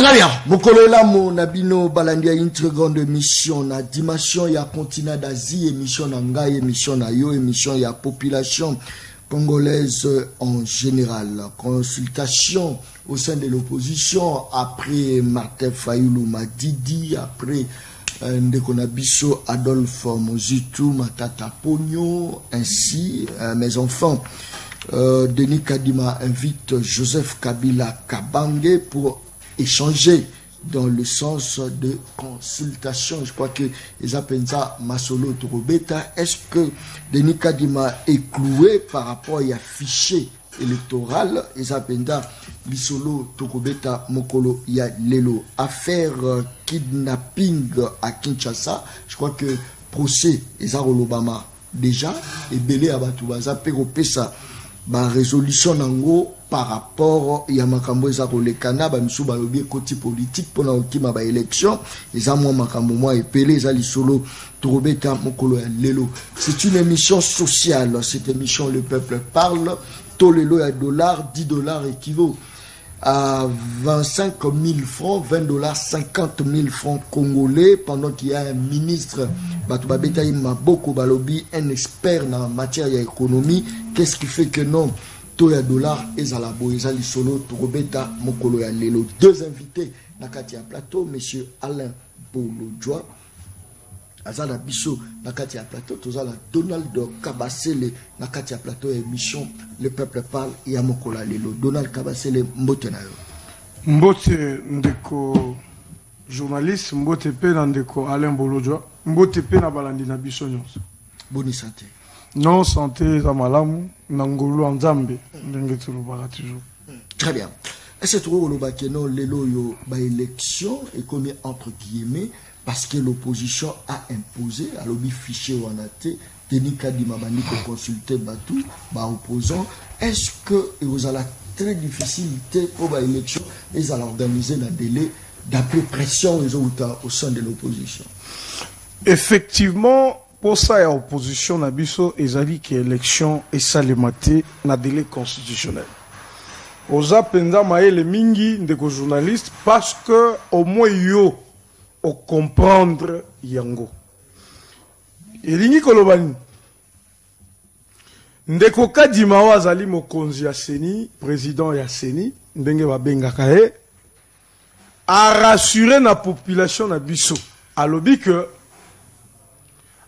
Très bien. Mokolola mo nabino balandia une très grande émission na dimension ya continent d'Asie, émission na ngai, émission na yo, émission ya population congolaise en général. Consultation au sein de l'opposition après Martin Fayulu Madidi, après Ndekonabiso Adolphe Mozitu Matata Pogno, ainsi mes enfants. Denis Kadima invite Joseph Kabila Kabange pour échanger dans le sens de consultation. Je crois que les appellent ça Masolo Torobeta. Est-ce que Denis Kadima est cloué par rapport à fichier électoral? Les appellent ça Lisolo Torobeta Mokolo ya Lelo. Affaire kidnapping à Kinshasa. Je crois que procès Ezaro Obama déjà et belé à Batoubaza Peropesa. Ba résolution nango par rapport à makambo ezako le Canada misu ba lobi côté politique pour na okima ba élection eza moi makambo moi epelé eza lisolo Torobeta Mokolo ya Lelo. C'est une émission sociale. Cette émission le peuple parle. Tolelo ya dollars, 10 dollars équivaut à 25 000 francs, 20 dollars, 50 000 francs congolais, pendant qu'il y a un ministre, Batubabeta Maboko Balobi, un expert en matière d'économie. Qu'est-ce qui fait que non, Toya dollar et Zalabo, Ezali Solo, Torobeta, Mokolo ya Lelo. Deux invités, Nakatia Plateau, monsieur Alain Bolodjoa, Azala Bisso, Nakatia Plateau, Tozala Donald Kabasele, Nakatia Plateau, émission Le Peuple Parle, et Amokola Lelo. Donald Kabasele, Mbote Nayo. Mbote Ndeko, journaliste, Mbote Pe Ndeko Alain Bolodjoa, Mbote Pe Nabalandi Nabiso Nyons. Bonne santé. Non, santé, Zamalamu, Nangolo Nzambe, Ndengetulu Bara toujours. Très bien. Est-ce que vous avez dit que Lelo yo ba élection est commis entre guillemets parce que l'opposition a imposé à l'objet fichier ou en athée, Denis Kadima Bani pour consulter Batou, bah opposant. Est-ce que vous avez très difficulté pour l'élection et vous allez organiser un délai d'après pression au sein de l'opposition? Effectivement, pour ça, il y a opposition, Nabiso, et Zali qui est élection et ça les maté, na délai constitutionnel. Oza Penda Maël Mingi, de journaliste, parce que au moins yo, au comprendre yango. Et lingi kolobani. Ndeko Kadima Wazali Mokonzi Yaseni, président Yaseni, ndenge babenga kae, a rassuré la population na biso. A lobi que,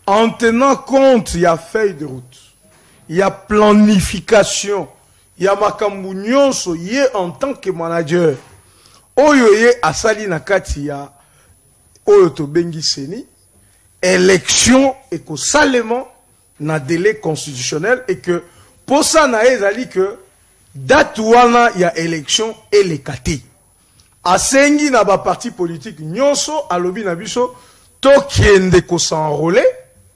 en tenant compte, il y a feuille de route, il y a planification, il y a makambu nyonso, ye en tant que manager, oyo ye asali na kati ya oyo to bengi seni, élection et que salement na délai constitutionnel et que pour ça na ezali que date wana ya élection et les kati. Asengi na ba parti politique nyonso alobi na biso to kiende ko s'enrôler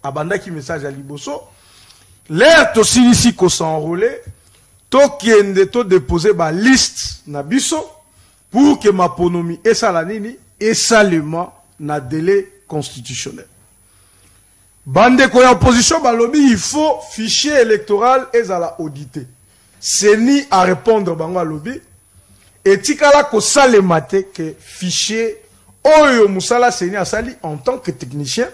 abanda ki message à liboso l'air to silisi ko s'enrôler to kiende to déposer ba liste na biso pour que ma ponomi et salanini et salement na délai constitutionnel. Bande ko ya opposition balobi il faut fichier électoral et à la auditer. C'est ni à répondre bango lobby et tikala ko salemate que fichier oyo musala seni asali en tant que technicien,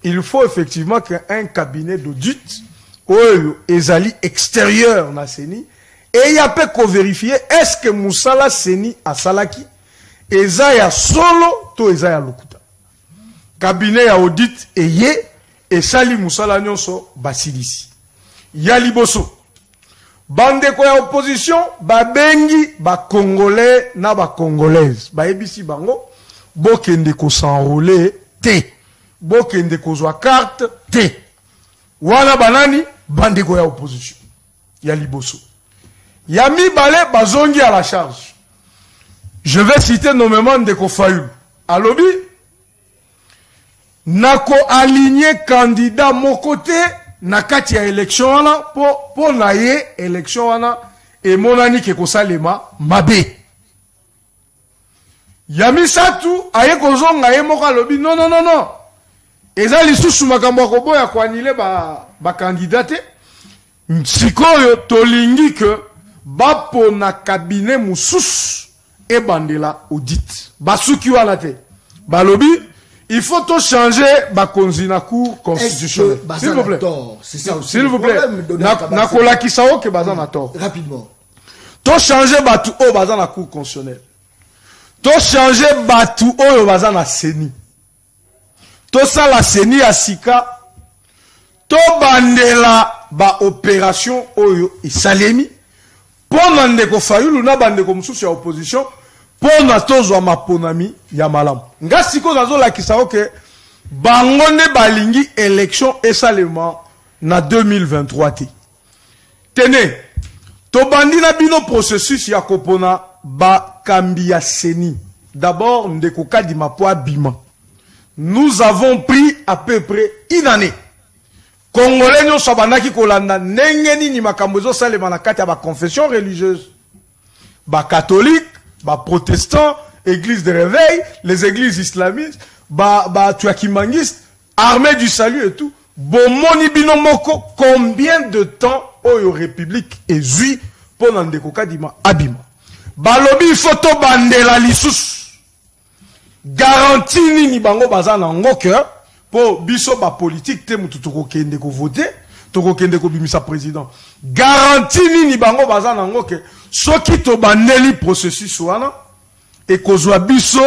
il faut effectivement qu'un cabinet d'audit oyo ezali extérieur na seni et il y a pas qu'on vérifier est-ce que musala seni asalaki eza ya solo to eza ya lokuta. Cabinet ya audit eye et sali musala nyonso basilisi. Ya liboso. Bande ko ya opposition babengi ba congolais na ba congolaise. Ba ebisi bango bokende ko s'enrôler te. Bokende ko zwa carte te. Wana banani bande ko ya opposition. Ya liboso. Ya mibale bazongi à la charge. Je vais citer nommément Ndeko Fayulu. Alobi nako aligné candidat mon côté na kati ya élection wana pour na ye élection wana et monani ke kosalema mabe. Yami satu aye kozonga ye moko alobi non non non non. Eza lisusu makambo ko ya ko anile ba candidat sikoyo tolingi que bapo na cabinet mususu et bandela audit. Basuki wana te. Balobi, il faut tout changer bakonzi na cour constitutionnelle. S'il vous plaît. S'il vous plaît. Nakola kisao ke bazan na tort. Rapidement. To changer batu o bazan na cour constitutionnelle. To changer batu o bazan na seni. To sa la seni a sika. To bandela ba opération oyo isalemi. Pona ndeko fayulu na bandeko mususu ya opposition. Pona tozwa maponami ya malamu. Nga siko nazo la kisao ke bangonde balingi élection esalema na 2023 ti. Tenez, to bandi na bino processus ya kopona ba kambi ya seni. D'abord, ndeko kadima po abima. Nous avons pris à peu près une année. Congolais nyo sabandaki kolanda ndenge nini makambo ezosalema na kati ya ba confession religieuse. Ba catholique, ba protestant, église de réveil, les églises islamistes, ba tuakimangistes, armée du salut et tout. Bomoni binomoko, combien de temps oyo république ezui pour ndeko kadima abima. Balobi photo bandela lisusu. Garantie nini bango bazana ngoke pour biso ba politique te mutu tokokende ko voter, tokokende ko bimisa président. Garantie nini bango bazana ngoke soki to bandeli processus wana et kozwa biso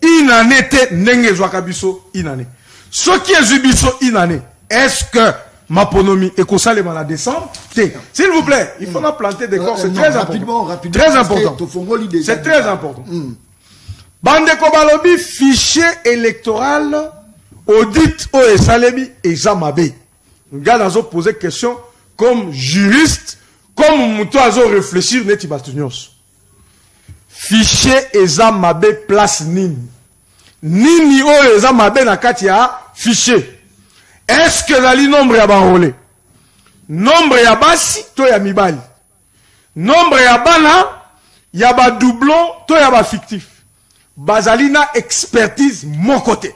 inanete ndenge zwaka biso inane. Soki ezwi biso inane, est-ce que Maponomi et Kosalema la décembre? S'il vous plaît, il faut pas planter des corps, c'est très important. Très important. C'est très important. Bande Kobalobi, fichier électoral, audit au Esalemi et Zamabe. Nga nazo poser question comme juriste, comme mouto azo réfléchir neti batunios. Fichier Ezamabe place nini. Nini o Ezamabe na kati ya fichier. Est-ce que le nombre ya banrolé? Nombre ya basi, to ya mibali. Nombre ya bana, ya ba doublon, to ya ba fictif. Bazalina expertise mon côté.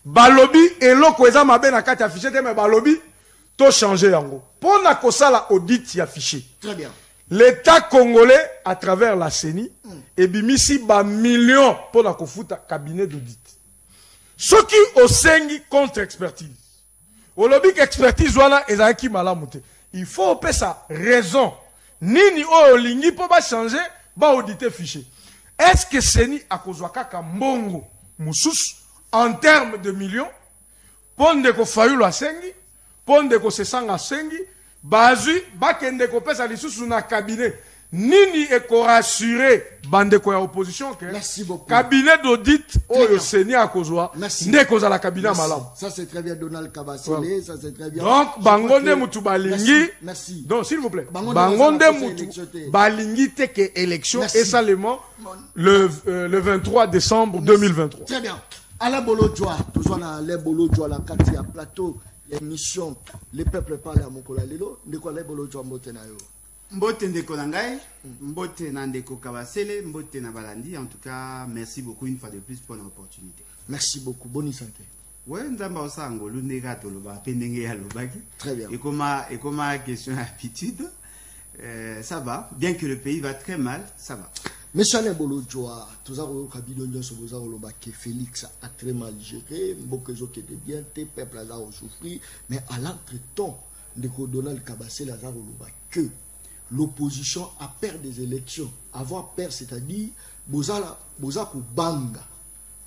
Balobi, eloko eza mabe na kati ya fichier, mais balobi, to changer yango. Pour na kosala audit ya fichier. Très bien. L'État congolais, à travers la CENI, et bimisi ba millions pour na kofuta cabinet d'audit. Ce qui au sengi contre expertise. Au lobby expertise wana ezaki malamute. Il faut payer sa raison. Nini o lingi pour ba changer, ba auditer fichier. Est-ce que Seni a kozwaka kambongo musus en termes de millions? Ponde ko fayulu a sengi, ponde ko sesanga sengi, bazui bakende ko pesa lisusu na cabinet. Nini eko rassurer bande ko ya opposition que merci beaucoup. Cabinet d'audit au Seni a kozwa ndeko za la cabinet malam. Ça c'est très bien Donald Kabasele, ça c'est très bien. Donc bangonde mutu balingi. Merci. Donc s'il vous plaît. Bangonde mutu balingi te que élection et seulement le 23 décembre 2023. Très bien. Alain Bolodjoa, toujours dans Alain Bolodjoa la carte à plateau, l'émission Les peuples parlent à Mokola Lelo, ndeko Alain Bolodjoa motenayo. Mbote ndeko nangai, mbote na ndeko Kabasele, mbote na Balandi. En tout cas, merci beaucoup une fois de plus pour l'opportunité. Merci beaucoup, bonne santé. Ouais, nzamba osango lunega toloba pendenge ya lobaki. Très bien. Et comment question habitude, ça va. Bien que le pays va très mal, ça va. Monsieur Alain Bolodjoa, tous avons Kabilo Nyonso Bozaro Lobaki, Félix a très mal géré, Mbokezo qui était bien, tes peuples a souffert, mais à l'entretemps, ndeko Donald Kabasele a Lobaki que l'opposition a perdu des élections. Avoir peur, c'est-à-dire, Bozako Banga,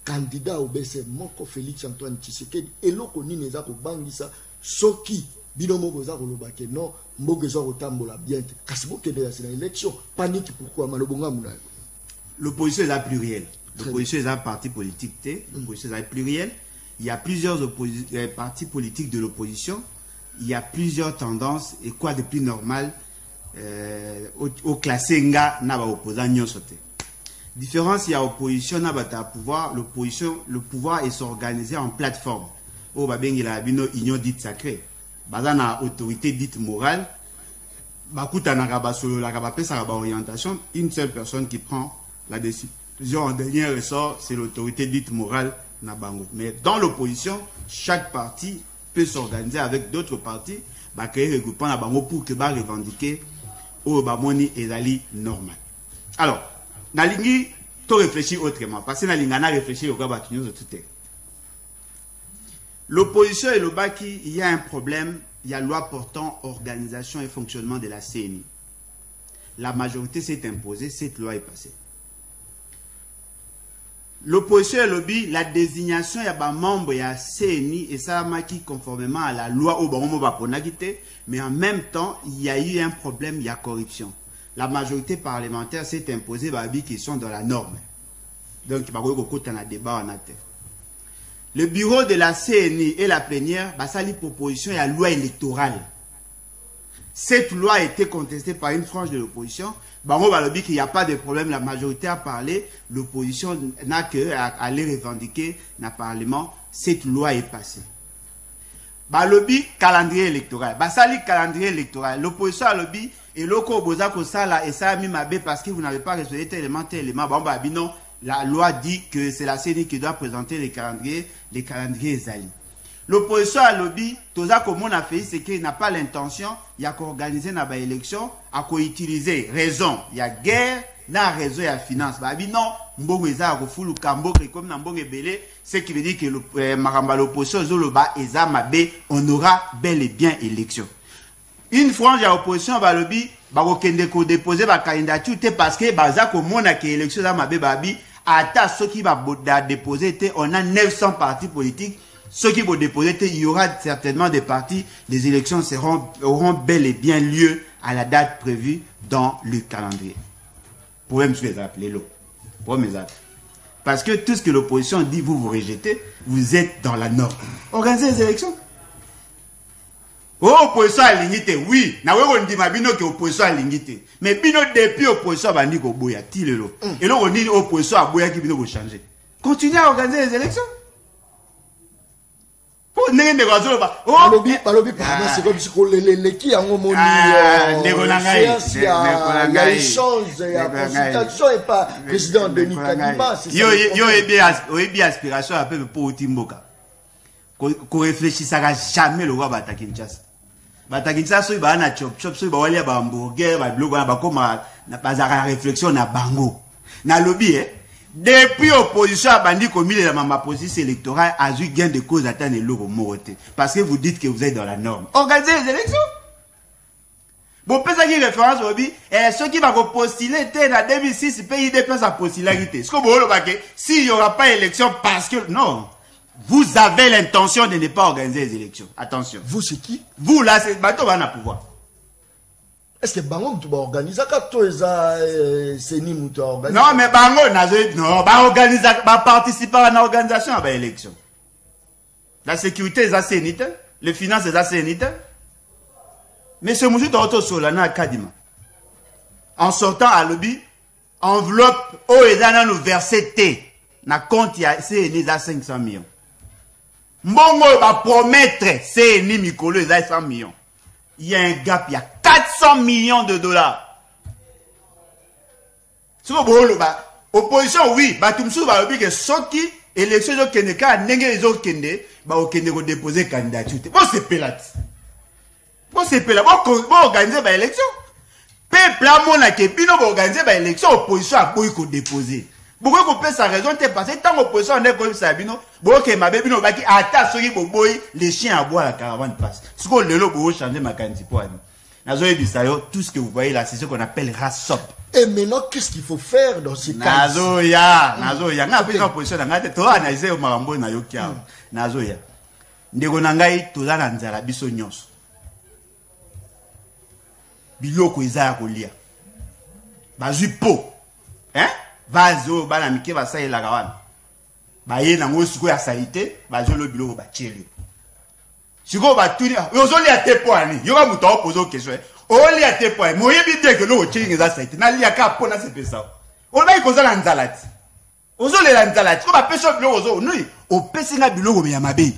candidat au BC, Moko Félix Antoine Tshisekedi, et l'oko ni nezako bangisa, Soki, Binomo Bozako Lobake, non, Mbogezo Rotambola bien, Kasbo Kedea, c'est l'élection. Panique, pourquoi, Malobonga Mouna. L'opposition est là plurielle. L'opposition est là parti politique. L'opposition est là plurielle. Il y a plusieurs partis politiques de l'opposition. Il y a plusieurs tendances. Et quoi de plus normal au classé nga na ba opposant nyosote. Différence il y a opposition na ba ta pouvoir, l'opposition le pouvoir est s'organiser en plateforme. O ba bengi la bino union dite sacrée. Bazana autorité dite morale. Ba kutana ka ba solo la ka ba pesa ka ba orientation, une seule personne qui prend la décision en dernier ressort, c'est l'autorité dite morale na bango. Mais dans l'opposition, chaque parti peut s'organiser avec d'autres partis, ba créer regroupement na bango pour que ba revendiquer au bamoni ezali normal. Alors, nalingi tu réfléchis autrement. Parce que dans l'ingana réfléchit au gaba qui nous tout est. L'opposition et le baki, il y a un problème. Il y a loi portant organisation et fonctionnement de la CNI. La majorité s'est imposée, cette loi est passée. L'opposition et le lobby, la désignation, il y a des membres, il y a CNI et ça a qui conformément à la loi au mais en même temps, il y a eu un problème, il y a corruption. La majorité parlementaire s'est imposée, qui sont dans la norme. Donc, il y a un débat en terre. Le bureau de la CNI et la plénière, ça les propositions, il y a la loi électorale. Cette loi a été contestée par une frange de l'opposition. On va dire qu'il n'y a pas de problème, la majorité a parlé, l'opposition n'a qu'à aller revendiquer dans le Parlement, cette loi est passée. Lobby calendrier électoral. Ça le calendrier électoral. L'opposition a lobby et l'oko boza ko sala et ça a mis ma bé parce que vous n'avez pas respecté tel élément. Non, la loi dit que c'est la CNI qui doit présenter les calendriers Zali. L'opposition à lobby, tout ça comme on a fait, c'est qu'il n'a pas l'intention, il y a qu'organiser une élection, à quoi utiliser raison. Il y a guerre, il y a raison, il y a finance. Non, mbongeza ko fulu kambo comme na mbonge belé, ce qui veut dire que l'opposition zoloba eza mabe, on aura bel et bien élection. Une frange à l'opposition à lobby, bakokende ko déposer ba candidature parce que baza ko mona que élection za mabe babi, ata ceux qui va déposer, on a 900 partis politiques. Ceux qui vont déposer, il y aura certainement des partis, les élections auront bel et bien lieu à la date prévue dans le calendrier. Problème, ce que vous appelez l'eau. Parce que tout ce que l'opposition dit, vous rejetez, vous êtes dans la norme. Organisez les élections. Oh, opposition à l'unité, oui. On dit que l'opposition à l'unité. Mais depuis l'opposition à l'unité, et là, on dit l'opposition à l'unité qui va changer. Continuez à organiser les élections. C'est comme si les qui ont mon échange, il y a consultation et pas président Denis Kadima. Il y a aspiration à peu pour Timboka. Qu'on réfléchisse à jamais le roi Batakinchas. Batakinchas, il va à chop chop, il va aller à hamburger, il va aller à réflexion à bango. Na lobby, depuis l'opposition a bandit comme il est dans ma position électorale, a eu gain de cause d'atteindre l'euro moroté. Parce que vous dites que vous êtes dans la norme. Organisez les élections. Bon, peut-être qu'il y a une référence au dit, ceux qui vont postuler, en 2006, le pays dépense sa popularité. Ce que vous voulez, s'il n'y aura pas d'élection, parce que, non, vous avez l'intention de ne pas organiser les élections. Attention. Vous, c'est qui? Vous, là, c'est bateau, va pouvoir. Est-ce que Bango tu vas organiser quand tu es CNI ou tu vas organiser? Non, mais Bango, non, va organiser, va participer à l'organisation de l'élection. La sécurité est assez nette, les finances est assez nette. Mais ce monsieur Toto Solana Kadima, en sortant à lobby, enveloppe, oh, et dans le verset T, na compte, il y a CNI à 500 millions. Mbongo va promettre CNI Mikolo, il y a 100 millions. Il y a un gap, il y a 400 millions de dollars. C'est quoi, opposition, oui, tout le monde va dire que ceux qui, élection, ils ont kende, quand ils ont kende, ils ont déposé candidature. Bon, c'est pélat. Bon, c'est pélat. Bon, organiser l'élection. Peuple, à mon akepino, bon, organiser l'élection, opposition a beau déposer. Pourquoi qu'on peut sa raison, parce que tant l'opposition on est comme ça, bon, que ma bébé, on va dire, attends, ceux qui boy, les chiens à boire la caravane passe. Ce qu'on le lot pour changer ma candidature pour nous. Tout ce que vous voyez là, c'est ce qu'on appelle RASOP. Et maintenant, qu'est-ce qu'il faut faire dans ces cas? Nazoya, n'a pas d'opposition, n'a pas de toi, analyser au marambo, n'a yokia. Nazoya. Ndegonangai, tout ça, n'a pas biso nyos. Biloko izaya kolia. Bazu po. Hein? Vazo, banamike, basaye la gawane. Baye nango suko ya salite, bazo lo biloko bachele. Suko batuni, yozoli a te poani, yoga muto opozo question. Oli a te poani, moye bide que lo cheli ngeza salite, na li aka pona se pesa. Ola ikoza la nzalati. Ozole la nzalati, ko ba peso biloko ozo, nui, o pesi na biloko ya mabe.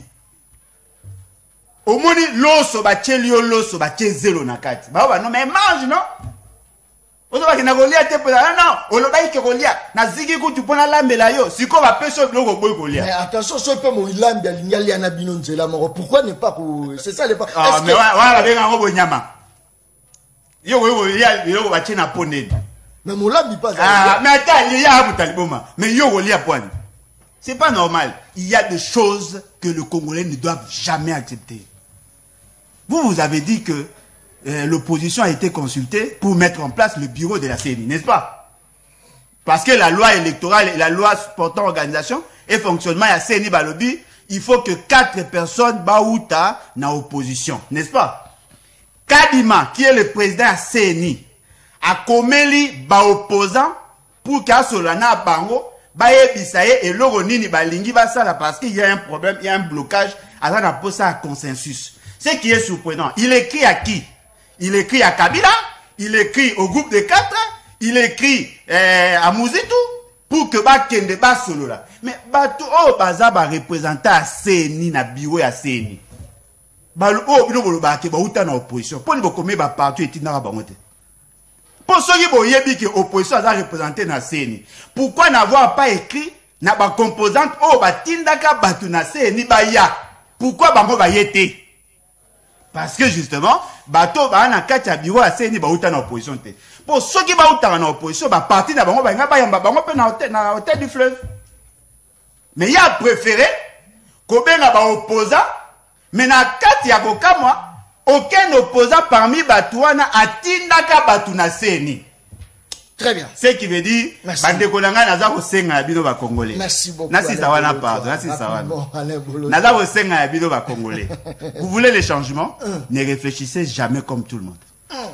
Omoni loso bacheli yo loso bachezelo na kati. Ba non mais mange non? Ozo ba kina kolia te poza, non, oloba ike kolia, na zigi ku tu pona lambela yo, siko ba peso biloko boy kolia. Mais attention, ce peut mo ilambi alingali ana bino nzela moko. Pourquoi ne pas c'est ça les pas. Ah mais voilà benga ngo bonyama. Yo biloko bachena ponedi. Mais mon labi pas. Ah, mais attends, il y a un taliboma. Mais yo, on y a point. C'est pas normal. Il y a des choses que le Congolais ne doivent jamais accepter. Vous avez dit que l'opposition a été consultée pour mettre en place le bureau de la CENI, n'est-ce pas? Parce que la loi électorale et la loi portant organisation et fonctionnement à CENI Balobi, il faut que 4 personnes baouta na opposition, n'est-ce pas? Kadima, qui est le président à CENI, a comméli ba opposant pour qu'à Solana Bango, bayebisaye et l'oronini balingi basala parce qu'il y a un problème, il y a un blocage, alors on a posé un consensus. Ce qui est surprenant, il écrit à qui? Il écrit à Kabila, il écrit au groupe de 4, il écrit à Mouzitou pour que Bakende Basolo là. Mais Bato oh baza ba représenter à CENI na bureau à CENI. Balo oh bino bolo ba ke ba uta na opposition. Pour ni bokome ba partout etina ba bangote. Pour ceux qui ont dit que l'opposition a représenté dans la CENI, pourquoi n'avoir pas écrit na ba composante oh ba tindaka batu na CENI ba ya? Pourquoi bango ba yete? Parce que justement, bato ba na katia bureau à CENI ba uta na opposition te. Pour ceux qui ba uta na opposition ba parti na bango ba nga ba yamba bango pe na hôtel du fleuve. Mais il a préféré qu'on benga ba opposant, mais na katia kokamwa aucun opposant parmi Batouana atindaka Batuna Seni. Très bien. Ce qui veut dire, Bandekolanga Nazaro Senga Abino ba Congolais. Merci beaucoup. Nasi Sawana pardon, Nasi Sawana. Nazaro Senga Abino ba Congolais. Vous voulez les changements? Ne réfléchissez jamais comme tout le monde.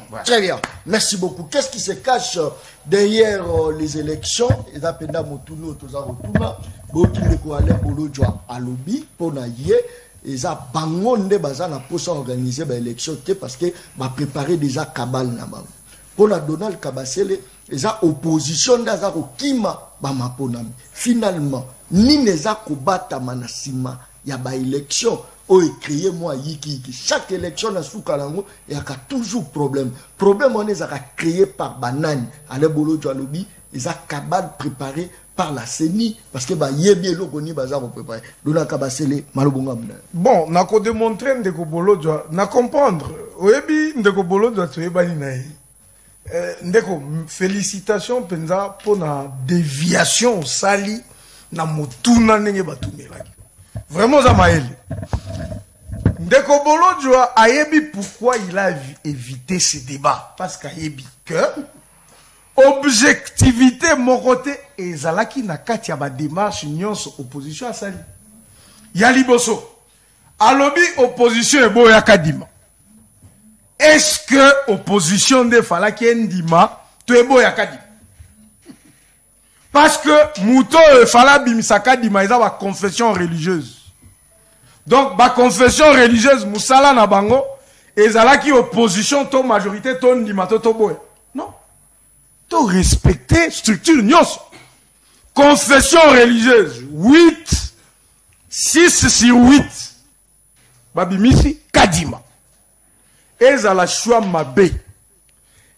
Voilà. Très bien. Merci beaucoup. Qu'est-ce qui se cache derrière les élections? Et d'apenda Motuno, Tozaro Tuna, Botile Koale Bolojwa Alobi, Ponaye. Et ça, bangonde bazana pour s'organiser l'élection parce que va préparer déjà cabal nabam. Pour la Donald Kabasele, et ça opposition d'azaro kima bamaponami. Finalement, ni neza kobata manasima ya ba élection o écrié moi yiki. Chaque élection na soukalango il y a toujours problème. Problème on est créé par banane. Ale bolo jalobi, et ça cabal préparé par la CENI, parce que bah yebi lokoni bazar préparé. Dona kabasele malobonga mna. Bon, na ko démontrer ndeko bolodwa, na comprendre. Oyebi ndeko bolodwa toyebani nae. Ndeko félicitations penza pour na déviation sali na motuna ndenge batumelaki. Vraiment za maele. Ndeko bolodwa ayebi pourquoi il a évité ce débat parce qu'ayebi que objectivité mon côté et zalaki na kati ya ba démarche nyonso opposition à sali ya liboso alobi opposition ebo ya kadima. Est-ce que opposition de falaki ndima to ebo ya kadima? Parce que muto fala bimisa kadima eza ba confession religieuse. Donc ba confession religieuse musala na bango ezalaki opposition to majorité to ndima to boya. Non. To respecter structure nyos. Confession religieuse 8 6 sur 8 babimisi kadima ezala choix mabe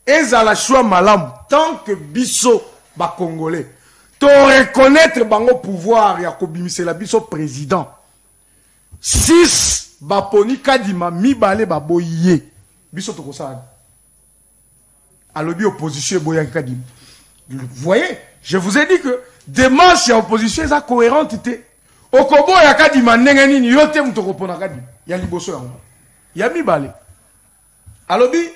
ezala choix malam tant que biso ba congolais to reconnaître bango pouvoir ya kobimisa la biso président 6 baponi kadima mibale baboye biso to kosala alobi opposition boya kadima. Vous voyez, je vous ai dit que démarche ya opposition est cohérente. Okobo ya kadima ndenge nini yote mutoko pona kadima ya liboso yango ya mibale alobi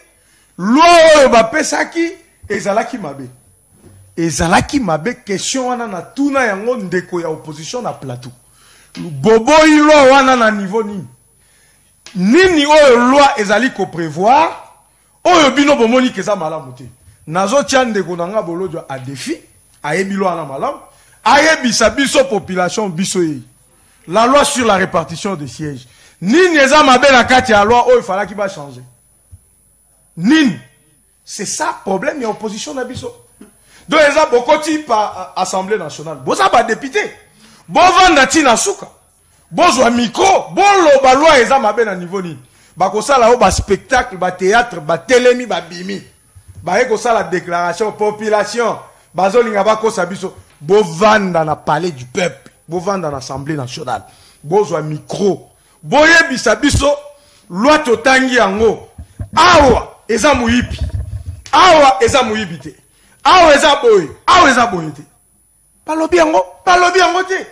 loi ba pesaki ezalaki mabe question wana na tuna yango ndeko ya opposition na plateau bobo ilo wana na niveau nini oyo loi ezali ko prévoir oyo bino bomoni keza malamu te nazo tia ndeko nanga bolodwa a défi ayebi loi na malamu ayebisa biso population biso ye. La loi sur la répartition des sièges. Nini eza mabe na kati ya loi il fallait qu'il va changer. Nini. C'est ça problème ya opposition na biso. Donc eza bokoti par Assemblée nationale. Boza ba député. Bo vanda ti na suka. Bozwa micro, bo loba loi eza mabe na niveau nini. Ba ko sala o ba spectacle, ba théâtre, ba télémi, ba bimi. Ba e ko sala déclaration population. Bazolinga ba ko sabiso. Bo vanda na palais du peuple. Bo vanda na Assemblée nationale. Bozwa micro. Boye bisabiso loi totangi yango. Awa eza muyipi. Awa eza muyibite. Aweza boy te. Balobi yango te.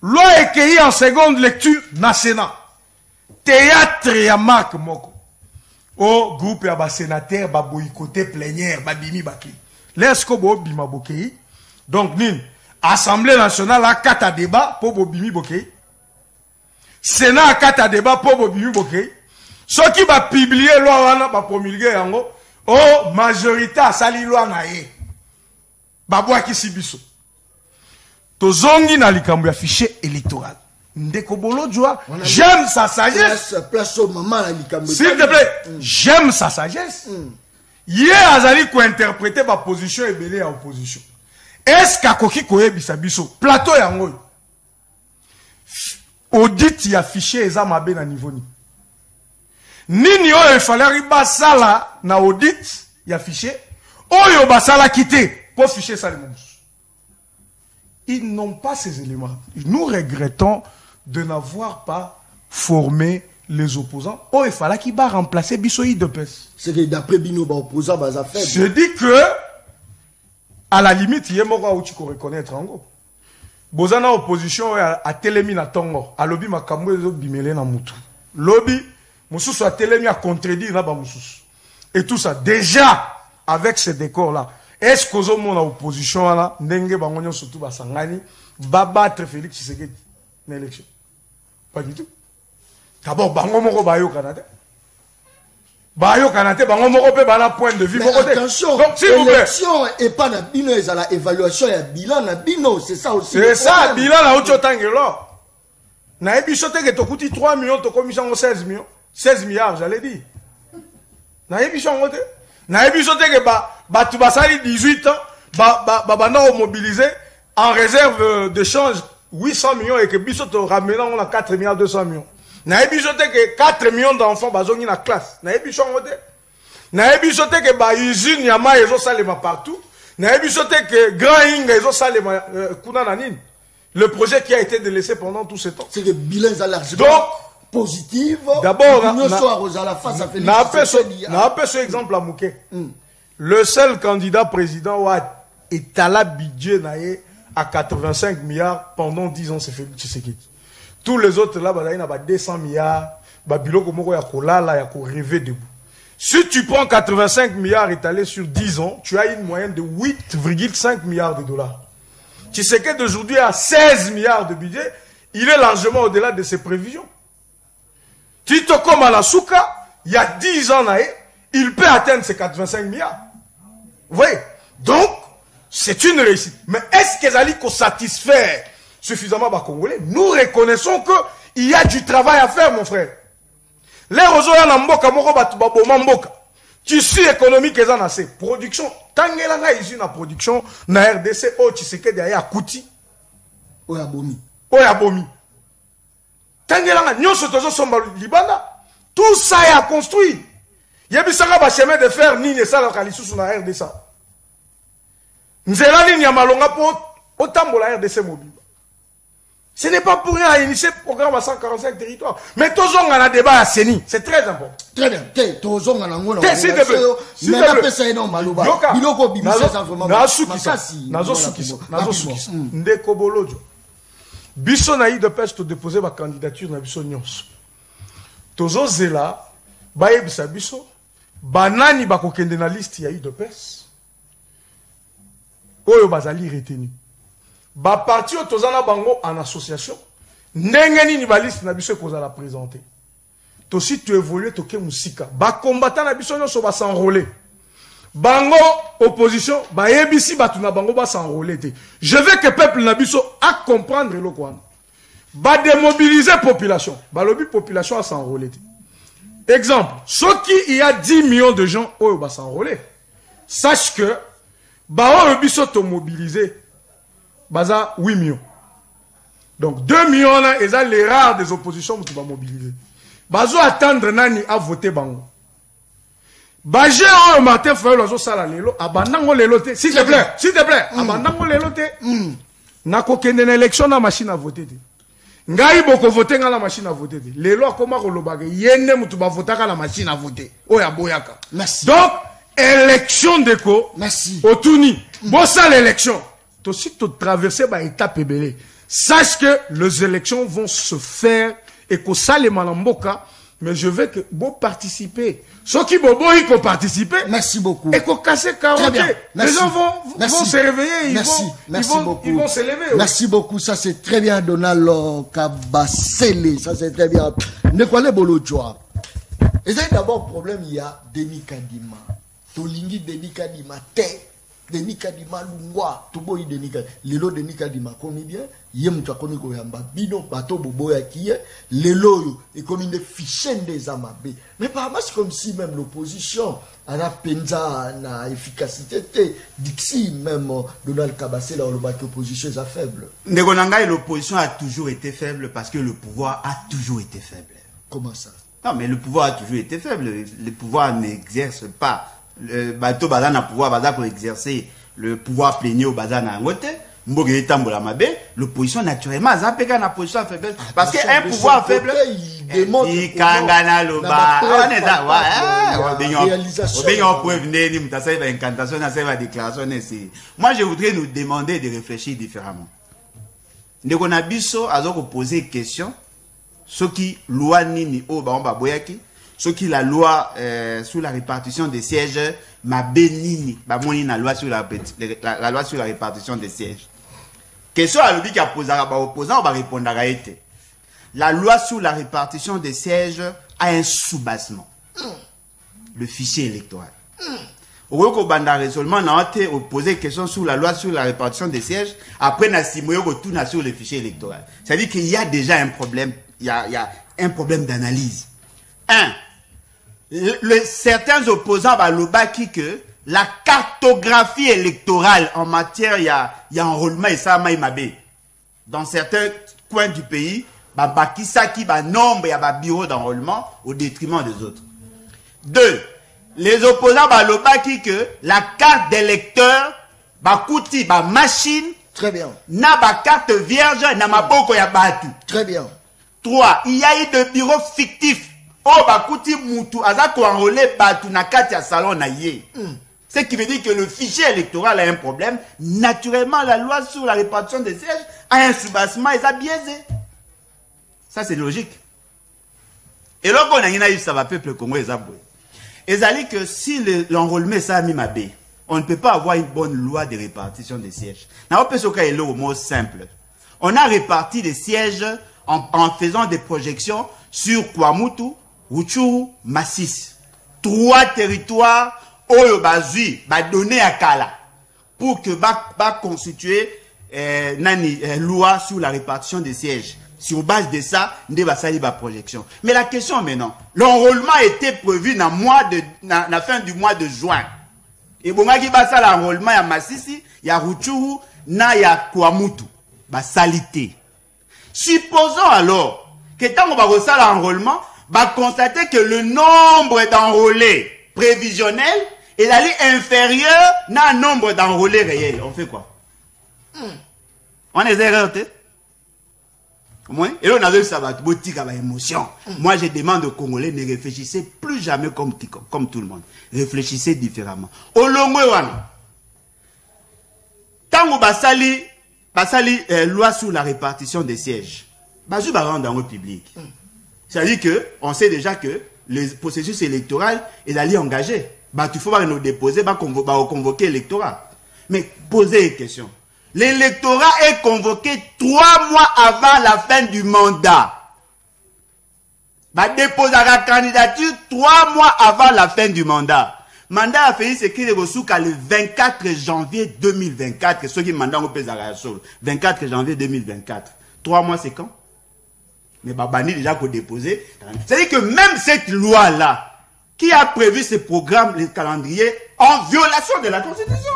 Loi écrite en seconde lecture na Sénat. Théâtre ya Marc Moko. Au groupe ya ba sénateur ba boycotté plénière ba bimi baki. Lesko bo bima bokei. Donc nin Assemblée nationale a 4 débats pour bo bimi bokei. Sénat a 4 débats pour bo bimi bokei. Ceux qui va publier loi wana ba promulguer yango au majorité a sali loi na ye. Ba boaki sibiso. Tozongi na likambo ya fichier électoral. Ndeko Bolodjoa, j'aime sa sagesse. Place au maman la likambo. S'il te plaît, j'aime sa sagesse. Hier, azali ko interpréter ma position et belé à opposition. Est-ce qu'à koki koye bisabiso plateau yango audit ya fichier eza mabe na niveau ni. Nini oyo fallait riba sala na audit ya fichier oyo basala kité pour fichier ça les monstres. Ils n'ont pas ces éléments. Nous regrettons de n'avoir pas formé les opposants. Oh, il fallait qu'il va remplacer Bissoyi de PES. C'est que d'après Bino, opposant, bah, ça fait. Je dis que, à la limite, il y a un où tu peux reconnaître en gros. Bozana opposition a télémi na tongo. A lobby makambo ezo bimele na mutu. Lobby, mususu a télémi a contredire na ba mususu. Et tout ça, déjà, avec ce décor-là, est-ce que vous avez opposition là, ndenge bangonyo surtout basangani, ba battre Félix Tshisekedi dans l'élection? Pas du tout. D'abord, bango moko bayo Canada. Bayo Canada, bango moko pe bana point de vue moko. Attention, donc s'il vous plaît. L'élection et pas na bino et la évaluation et bilan na bino, c'est ça aussi. C'est ça, bilan na ucho tangelo. Na ebiso te que tokuti 3 millions, to commission 16 millions. 16 milliards, j'allais dire. Na ebiso ngote. Na ebiso te que ba tu basali 18 ans, bana mobilisé en réserve de change 800 millions et que biso to ramenant on a 4 milliards 200 millions. Na ebiso te que 4 millions d'enfants bazongi na classe. Na ebiso ngote. Na ebiso te que ba usine yama ezo salema partout. Na ebiso te que grand inga ezo salema kuna nanine. Le projet qui a été délaissé pendant tout ce temps. C'est que bilan largement donc positif. D'abord, n'a pas ce exemple à Mouké. Le seul candidat président a étalé budget à 85 milliards pendant 10 ans, c'est Félix Tshisekedi. Tous les autres là, il y a 200 milliards. Si tu prends 85 milliards étalés sur 10 ans, tu as une moyenne de 8,5 milliards de dollars. Tshisekedi aujourd'hui a 16 milliards de budget. Il est largement au-delà de ses prévisions. Tito comme à la Souka, il y a 10 ans, il peut atteindre ses 85 milliards. Vous voyez? Donc, c'est une réussite. Mais est-ce qu'ils allaient satisfaire suffisamment les Congolais? Nous reconnaissons qu'il y a du travail à faire, mon frère. Les rosoya na mboka moko batu baboma mboka. Tissu économique ils en assez. Production. Tangela na ici na production na RDC o Tshisekedi ya Kuti. Oya bomi. Oya bomi. Tangela nyonso tozo somba libanda. Tout ça est à construire. Yebisanga ba chemin de fer nini ça la kalisusu na RDC. Nzela nini ya malonga po otambola RDC mobile. Ce n'est pas pour rien à initier le programme à 145 territoires. Mais tous on a un débat à Séni. C'est très important. Très bien. Tous on a un débat. S'il te plaît. S'il te plaît. C'est énorme. Biloko bimisa ça vraiment. Nazo Soukis. Ndeko Bolodjo. Biso na de pêche to déposer ma candidature na biso nyonso. Tozo zela baye bisa biso banani bakokende na liste ya de pêche. Oyo bazali retenu. Ba parti au tozana bango en association ndenge ni ba liste na biso kozala présenter to si tu évoluer to ke musika ba combattant na biso nyonso ba s'enrôler bango opposition ba yebisi batu na bango ba s'enrôler te. Je veux que peuple na biso a comprendre le quoi ba démobiliser population ba lobby population à s'enrôler te. Exemple, ce qui y a 10 millions de gens oyo ba s'enrôler, sache que ba oyo biso to mobiliser Baza 8 millions. Donc 2 millions là, ils ont les rares des oppositions qui vont mobiliser. Bazo attendre nani à voter bango. Bajé au matin fait l'oiseau sala lelo, abandango lelo te. S'il te plaît, abandango lelo te. Nako kende na élection na machine à voter te. Ngai boko voter na la machine à voter te. Lelo akoma kolobage yende mutu ba votaka la machine à voter. Oya boyaka. Merci. Donc élection déco. Merci. Otuni. Bon, ça, l'élection. Tu aussi, tu traverses une étape belée. Sache que les élections vont se faire et que ça, les malamboka, mais je veux que vous participez. Ceux qui ils vont participer. Merci beaucoup. Et qu'on casse carotte. Les gens vont se réveiller. Ils vont se lever. Merci beaucoup. Ça, c'est très bien, Donald Kabasele. Ça, c'est très bien. Ne quoi les bolo joie. Et c'est d'abord problème, il y a Denis Kadima. Tolingi Denis Kadima. Denis Kadima Lungwa. Tuboyi Denis Kadima. Lelo Denis Kadima. Komi bien. Yem tu as connu Koyamba. Bino, bateau, bobo, qui est. Lelo, et comme une fichier des amabés. Mais par c'est comme si même l'opposition, à la penza, na efficacité, dixi, même Donald Kabasé, là, on le bat que l'opposition est faible. Ndegonanga, l'opposition a toujours été faible parce que le pouvoir a toujours été faible. Comment ça? Non, mais le pouvoir a toujours été faible. Le pouvoir n'exerce pas. Le bateau bazan a pouvoir bazan pour exercer le pouvoir plénier au bazan à Angote. L'opposition naturellement a pété la position faible. Parce qu'un pouvoir faible. Il kangana le bas. On est là. Moi, je voudrais nous demander de réfléchir différemment. Nous avons posé une question. Ce qui loi nini o baomba boyaki, ce qui la loi sur la répartition des sièges ma bénini ba moni na loi sur la loi sur la répartition des sièges. Question à l'objet qui a posé à opposant on va répondre à été. La loi sur la répartition des sièges a un soubassement. Le fichier électoral. Au banda raisonnement n'a été opposé question sur la loi sur la répartition des sièges après na simoyo retourne sur le fichier électoral. C'est-à-dire qu'il y a déjà un problème. Il y a un problème d'analyse. Certains opposants à l'Obaki que la cartographie électorale en matière, il y a enrôlement et ça, maïmabé. Dans certains coins du pays, bakisaki, nombre, il y a bureau d'enrôlement au détriment des autres. 2. Les opposants à l'Obaki que la carte d'électeur, bakouti, machine, très bien. Na carte vierge, na maboko ya batu. Très bien. 3. Il y a eu de bureaux fictifs. Oh, bakouti moutou, azako enrôlé batu na kati ya salon na ye. Ce qui veut dire que le fichier électoral a un problème. Naturellement, la loi sur la répartition des sièges a un soubassement et ça biaisé. Ça, c'est logique. Et là, on a eu ça va peuple congolais. Et ça dit que si l'enrôlement ça a mis ma baie, on ne peut pas avoir une bonne loi de répartition des sièges. On peut se créer le mot simple. On a réparti les sièges en faisant des projections sur Kwamutu, Rutshuru, Masisi. 3 territoires Oyo Bazui va donner à Kala pour que va constituer loi sur la répartition des sièges. Sur base de ça, on va salir la projection. Mais la question maintenant, l'enrôlement était prévu dans la fin du mois de juin. Et bon, il y a l'enrôlement, il y a Masisi, il y a Rutshuru, il y a Kwamutu. Bah, salité. Supposons alors que quand on va recevoir l'enrôlement, va constater que le nombre d'enrôlés prévisionnels est allé inférieur à un nombre d'enrôlés réels. On fait quoi? On est erreur, et là, on a vu ça, boutique à émotion. Moi, je demande aux Congolais, ne réfléchissez plus jamais comme tout le monde. Réfléchissez différemment. Au long tant on va salir loi sur la répartition des sièges, je vais rendre dans le public. C'est-à-dire que on sait déjà que le processus électoral est allé engager. Il faut nous déposer, convoquer l'électorat. Mais posez une question. L'électorat est convoqué 3 mois avant la fin du mandat. Déposer la candidature 3 mois avant la fin du mandat. Mandat a fait ce qu'il est reçu le 24 janvier 2024. Ceux qui mandat au Pézara 24 janvier 2024. 3 mois c'est quand? Mais Babani déjà qu'on déposer. C'est-à-dire que même cette loi-là, qui a prévu ce programme, le calendrier, en violation de la Constitution.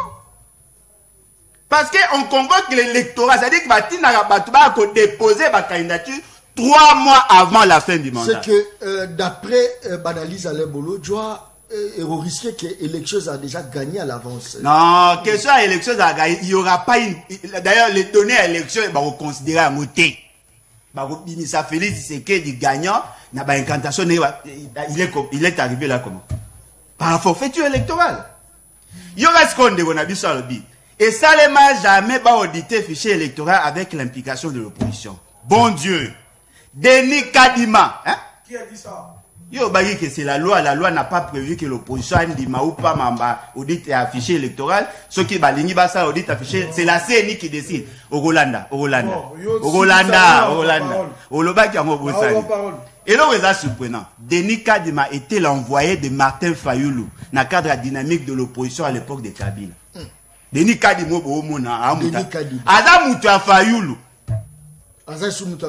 Parce qu'on convoque l'électorat, c'est-à-dire que va déposer ma candidature 3 mois avant la fin du mandat. C'est que d'après Banalise Alain Bolo, il risque que l'élection a déjà gagné à l'avance. Non, question à l'élection a gagné, il n'y aura pas une... D'ailleurs, les données à l'élection, ils vont considérer à moté. Ça Félix, c'est que du gagnant, il est arrivé là comment? Par un forfaiture électorale. Yo reste qu'on a vu ça le bi. Et ça les m'a jamais pas audité fichier électoral avec l'implication de l'opposition. Bon Dieu. Denis Kadima, hein? Qui a dit ça? Yo bagi que c'est la loi n'a pas prévu que l'opposition Ndima ou pas mamba audite et affiché électoral, ce qui balingi basa audite affiché, c'est la CNI qui décide. Ogolanda. Oloba qui a mobosali. Et là, c'est surprenant. Denis Kadima était l'envoyé de Martin Fayoulou dans le cadre dynamique de l'opposition à l'époque de Kabila. Denis Kadima, Adam Mouta Fayoulou.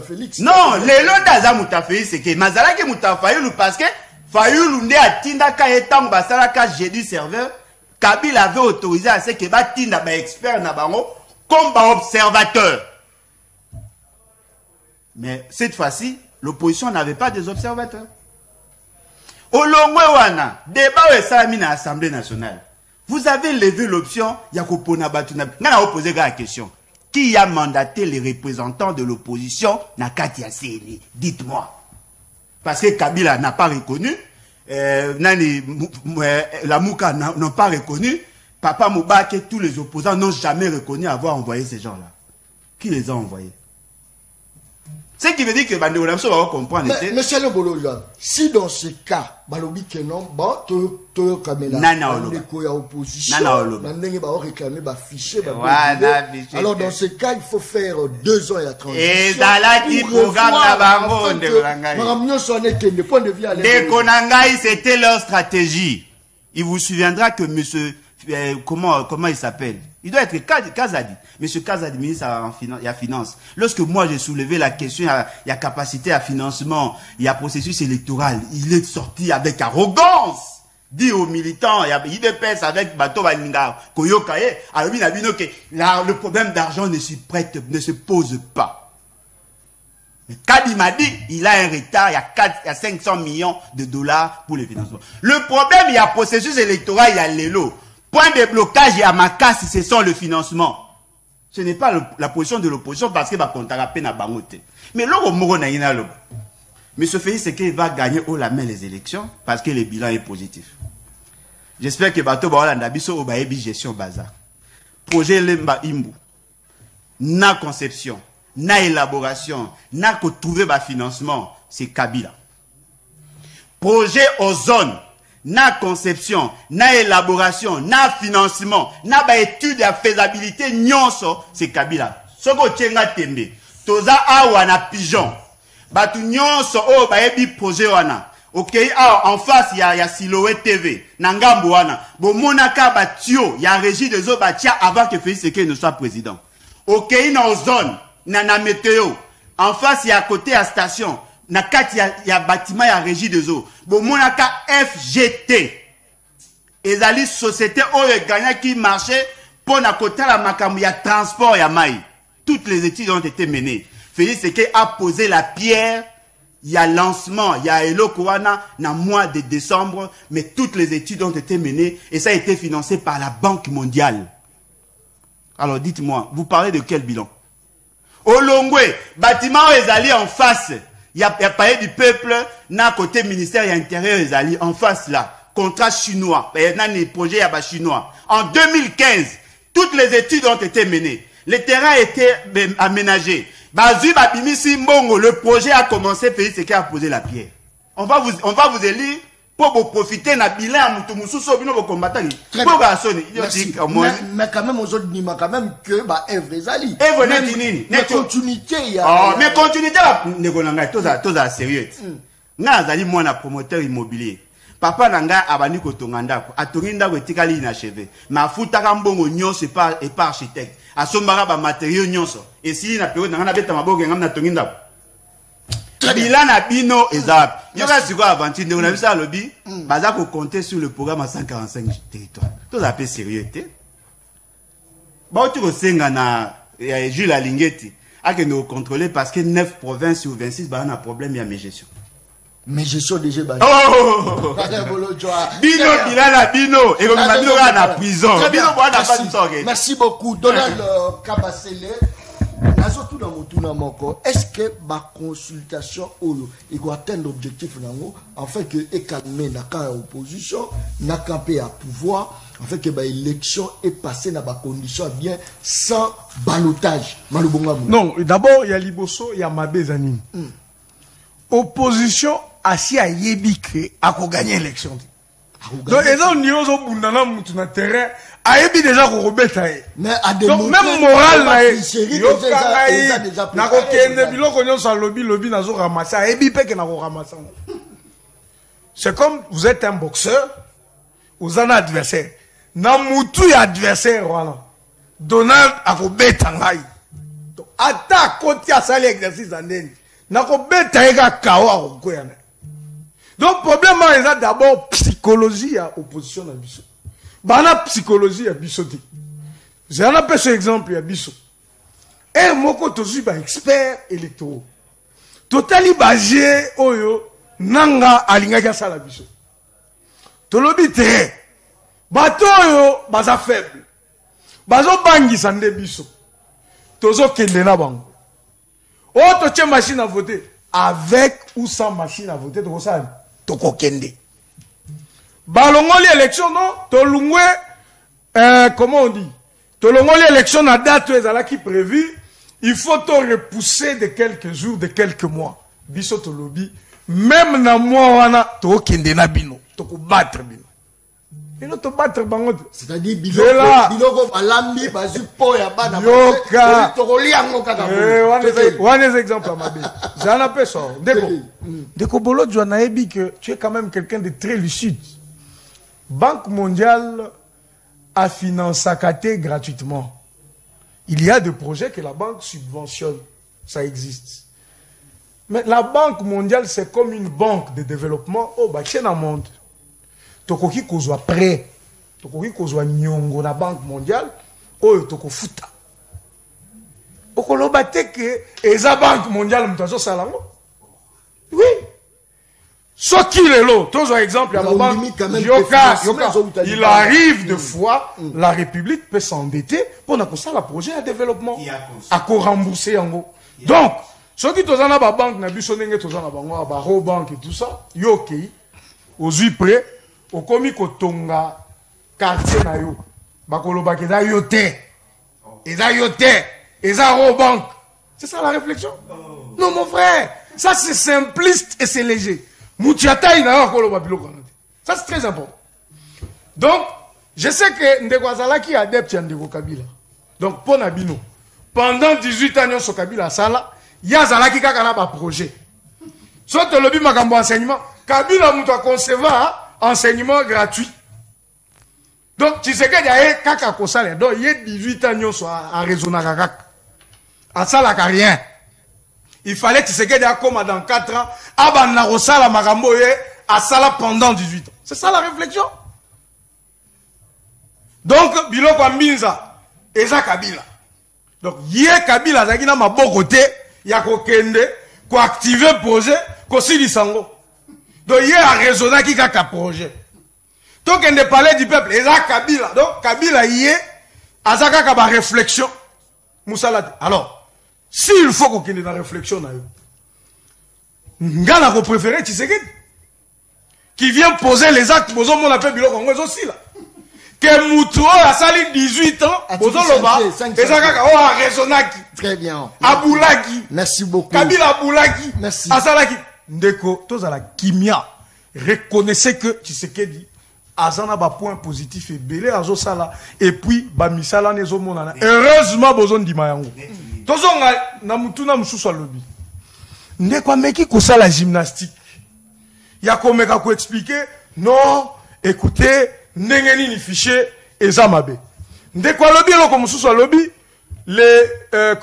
Félix. Non, le long d'Aza Mouta Félix, c'est que Mazala qui Mouta Fayoulou parce que Fayoulou n'est à Tinda Kayetam Basala j'ai du serveur. Kabila avait autorisé à ce que Tinda ba expert Nabango comme observateur. Mais cette fois-ci, l'opposition n'avait pas des observateurs. Au Longwewana, débat et salami à l'Assemblée nationale. Vous avez levé l'option Yakopona Batuna. On a posé la question. Qui a mandaté les représentants de l'opposition na Katia CNI? Dites-moi. Parce que Kabila n'a pas reconnu, la Mouka n'ont pas reconnu, Papa Mouba, que tous les opposants n'ont jamais reconnu avoir envoyé ces gens-là. Qui les a envoyés? Ce qui veut dire que Bande Olamso va comprendre. Monsieur le Boloja, si dans ce cas, Balobi Kenon, Toyo Kamela, opposition, alors dans ce cas, il faut faire 2 ans et la transition. Et dans la dit programme de Konangai, c'était leur stratégie. Il vous souviendra que monsieur, comment il s'appelle? Il doit être Kazadi. Monsieur Kazadi, ministre il y a finance. Lorsque moi j'ai soulevé la question, il y a capacité à financement, il y a processus électoral, il est sorti avec arrogance. Dit aux militants, il y a IDPS avec Bato Balinga, Koyokaye, alors le problème d'argent ne se pose pas. Mais Kadi m'a dit, il a un retard, il y a 500 millions de dollars pour le financement. Le problème, il y a processus électoral, il y a l'élo. Point de blocage, il y a ma casse, ce sont le financement. Ce n'est pas la position de l'opposition parce qu'il va compter à peine à Bangote. Mais là, M. Félix, c'est qu'il va gagner haut la main les élections parce que le bilan est positif. J'espère que Bato Baolanda Biso Obaebi gestion bazar. Projet Lemba Imbu. Na conception, na élaboration, na que trouver ba financement, c'est Kabila. Projet aux zones. Na conception, na élaboration, na financement, na ba étude de faisabilité, nyonso, c'est Kabila. Soko tchenga tembe, toza awa na pigeon, batu nyonso o ba ebi projet wana. Ok, en face, il y a Siloé TV, Nangambo wana. Bon, monaka batio, il y a régie des eaux batia avant que Félix Sekei ne soit président. Ok, dans zone, na météo. En face, il y a à côté à station. Nakat, il y a bâtiment, il y a régie des eaux. Bon, monaka FGT. Ezali société où gagnant qui marchait pour na côté la makamou, il y a transport, il y a maï. Toutes les études ont été menées. Félix Sekei a posé la pierre. Il y a lancement, il y a Elo Kouana dans le mois de décembre, mais toutes les études ont été menées et ça a été financé par la Banque mondiale. Alors dites-moi, vous parlez de quel bilan? Au Longwe, bâtiment Ezali en face, il y a parlé du peuple, n'a côté ministère intérieur Ezali en face là, contrat chinois, il y a des projets chinois. En 2015, toutes les études ont été menées, les terrains étaient aménagés. Le projet a commencé, Félix Sekei a posé la pierre. On va vous élire pour vous profiter de bilan à Moutoumoussou, vos combattants. Mais quand même, on dit quand même que Evre Zali. Mais continuité, il y a. Mais continuité, tout ça sérieux. Nazali, moi, un promoteur immobilier. Papa nanga abani kotonganda ko atonginda ko tikali inachevé ma futaka mbongo nyonso pas architecte asombara ba matériaux nyonso et si na période nanga na beta maboke ngam na tonginda bilan na bino ezap yoka siko aventure de on a vu ça lobby baza ko compter sur le programme à 145 territoires tout ça peu sérieux té ba tu ko senga na Jules Alingeti a que nous contrôler parce que 9 provinces sur 26 ba na problème ya mes gestion. Mais je suis déjà battu. Oh! Bino, Bino, et comme Bino va en prison. Merci beaucoup. Donald Kabasele, surtout dans mon tournament, est-ce que ma consultation, il doit atteindre l'objectif afin que calmer la opposition, n'a campé à pouvoir, En fait, que l'élection est passée dans des conditions bien sans balotage. Non, d'abord, il y a Liboso, il y a Mabé Zanine. Opposition, assis à Yébike, à gagner l'élection. Donc, ils ont dit aux Bundana Moutouna terrain, a Yébi déjà qu'on rebête. Mais à des donc, même moral, n'a qu'aucun bilo qu'on sa lobby n'a pas ramassé, a Yébi pe que n'a pas ramassé. C'est comme vous êtes un boxeur, vous avez un adversaire. Na moutou y adversaire, voilà. Donald a rebête en aïe. Donc, attaque côté à ça l'exercice en denne. N'a pas rebête à Kawa au Koyane. Donc, problème, c'est d'abord psychologie à opposition à Bisso. Bana psychologie à Bisso. J'ai un peu ce exemple à Bisso. Et moi, quand je suis expert électoral, totali basé, oyo, nanga alinga sala Bisso. Tolobi terrain. Bato oyo, baza faible. Bazo bangi sande Bisso. Tozo kende na bango. Oh, to tient machine à voter. Avec ou sans machine à voter, to ça. Toko kende. Balongoli élection, non? Tolungwe, comment on dit? Tolongoli élection à date qui prévue. Il faut te repousser de quelques jours, de quelques mois. Biso tolobi. Même na moi, wana, toko kende na bino. Toko battre bino. Bino to battre bango. C'est-à-dire, biloko balambi, bazu po ya bana. Yoka. Toko liango kaka. One exemple à ma vie. J'en appelle ça. Deko Bolo, tu as dit que tu es quand même quelqu'un de très lucide. Banque mondiale a financé Kate gratuitement. Il y a des projets que la banque subventionne. Ça existe. Mais la Banque mondiale, c'est comme une banque de développement au bâti dans le monde. Tokoki kozwa prêt. Tokoki kozwa nyongo na Banque mondiale. Oh, toko futa. Okoloba te que eza Banque mondiale mutazo salango. Oui. Ce qu'il est là, tous un exemple, il arrive de fois, la République peut s'endetter pour que ça, le projet à développement, à rembourser en gros. Donc, ceux qui sont dans la banque, na bisonenge tous dans la banque et tout ça, yo ok, aux yeux près, au komi kotonga quartier na yo, bakoloba ke da yote, et da yote, et da banque. C'est ça la réflexion? Non mon frère, ça c'est simpliste et c'est léger. Ça c'est très important. Donc, je sais que Ndeko Azalaki adepte Ndeko Kabila. Donc, pour Nabino, pendant 18 ans, sur Kabila Sala, il y a Azalaki qui a un projet. Soit le lobby makambo enseignement, Kabila m'a concevoir enseignement gratuit. Donc, tu sais qu'il y a Kaka Kosale, donc il y a 18 ans sur à raisonner à ça la rien. Il fallait que ce gars comme dans 4 ans, Abana Rosala Maramboye, à Sala pendant 18 ans. C'est ça la réflexion. Donc, Biloko Mbinza, Eza Kabila. Donc, yé Kabila, Zagina ma bon côté, Yako Kende, ko activer le projet, ko sili sango. Donc, yé a raisonné qui a un projet. Donc, il ne parlait du peuple, Eza Kabila. Donc, Kabila yé, Azaka Kaba réflexion. Moussalade. Alors, s'il faut qu'on ait une réflexion, Ngana ko préféré Tshisekedi qui vient poser les actes, bozo mon appel Biloko Ngwe aussi là. Que Moutou a sali 18 ans, bozo loba, et ça kaka o a raisonnaki. Très bien. Aboulaki. Merci beaucoup. Kabila Aboulaki. Merci. Asalaki. Ndeko, tous à la kimia. Reconnaissez que Tshisekedi azana ba point positif et belé azo sala et puis ba misala nezo monana. Heureusement bozo ndima yango. Tozonga na mutuna mususu alobi. Ndeko ameki kosa la gymnastique. Ya komeka ko expliquer non, écoutez, ndengeni ni fichier ezamabe. Ndeko alobi loko mususu alobi le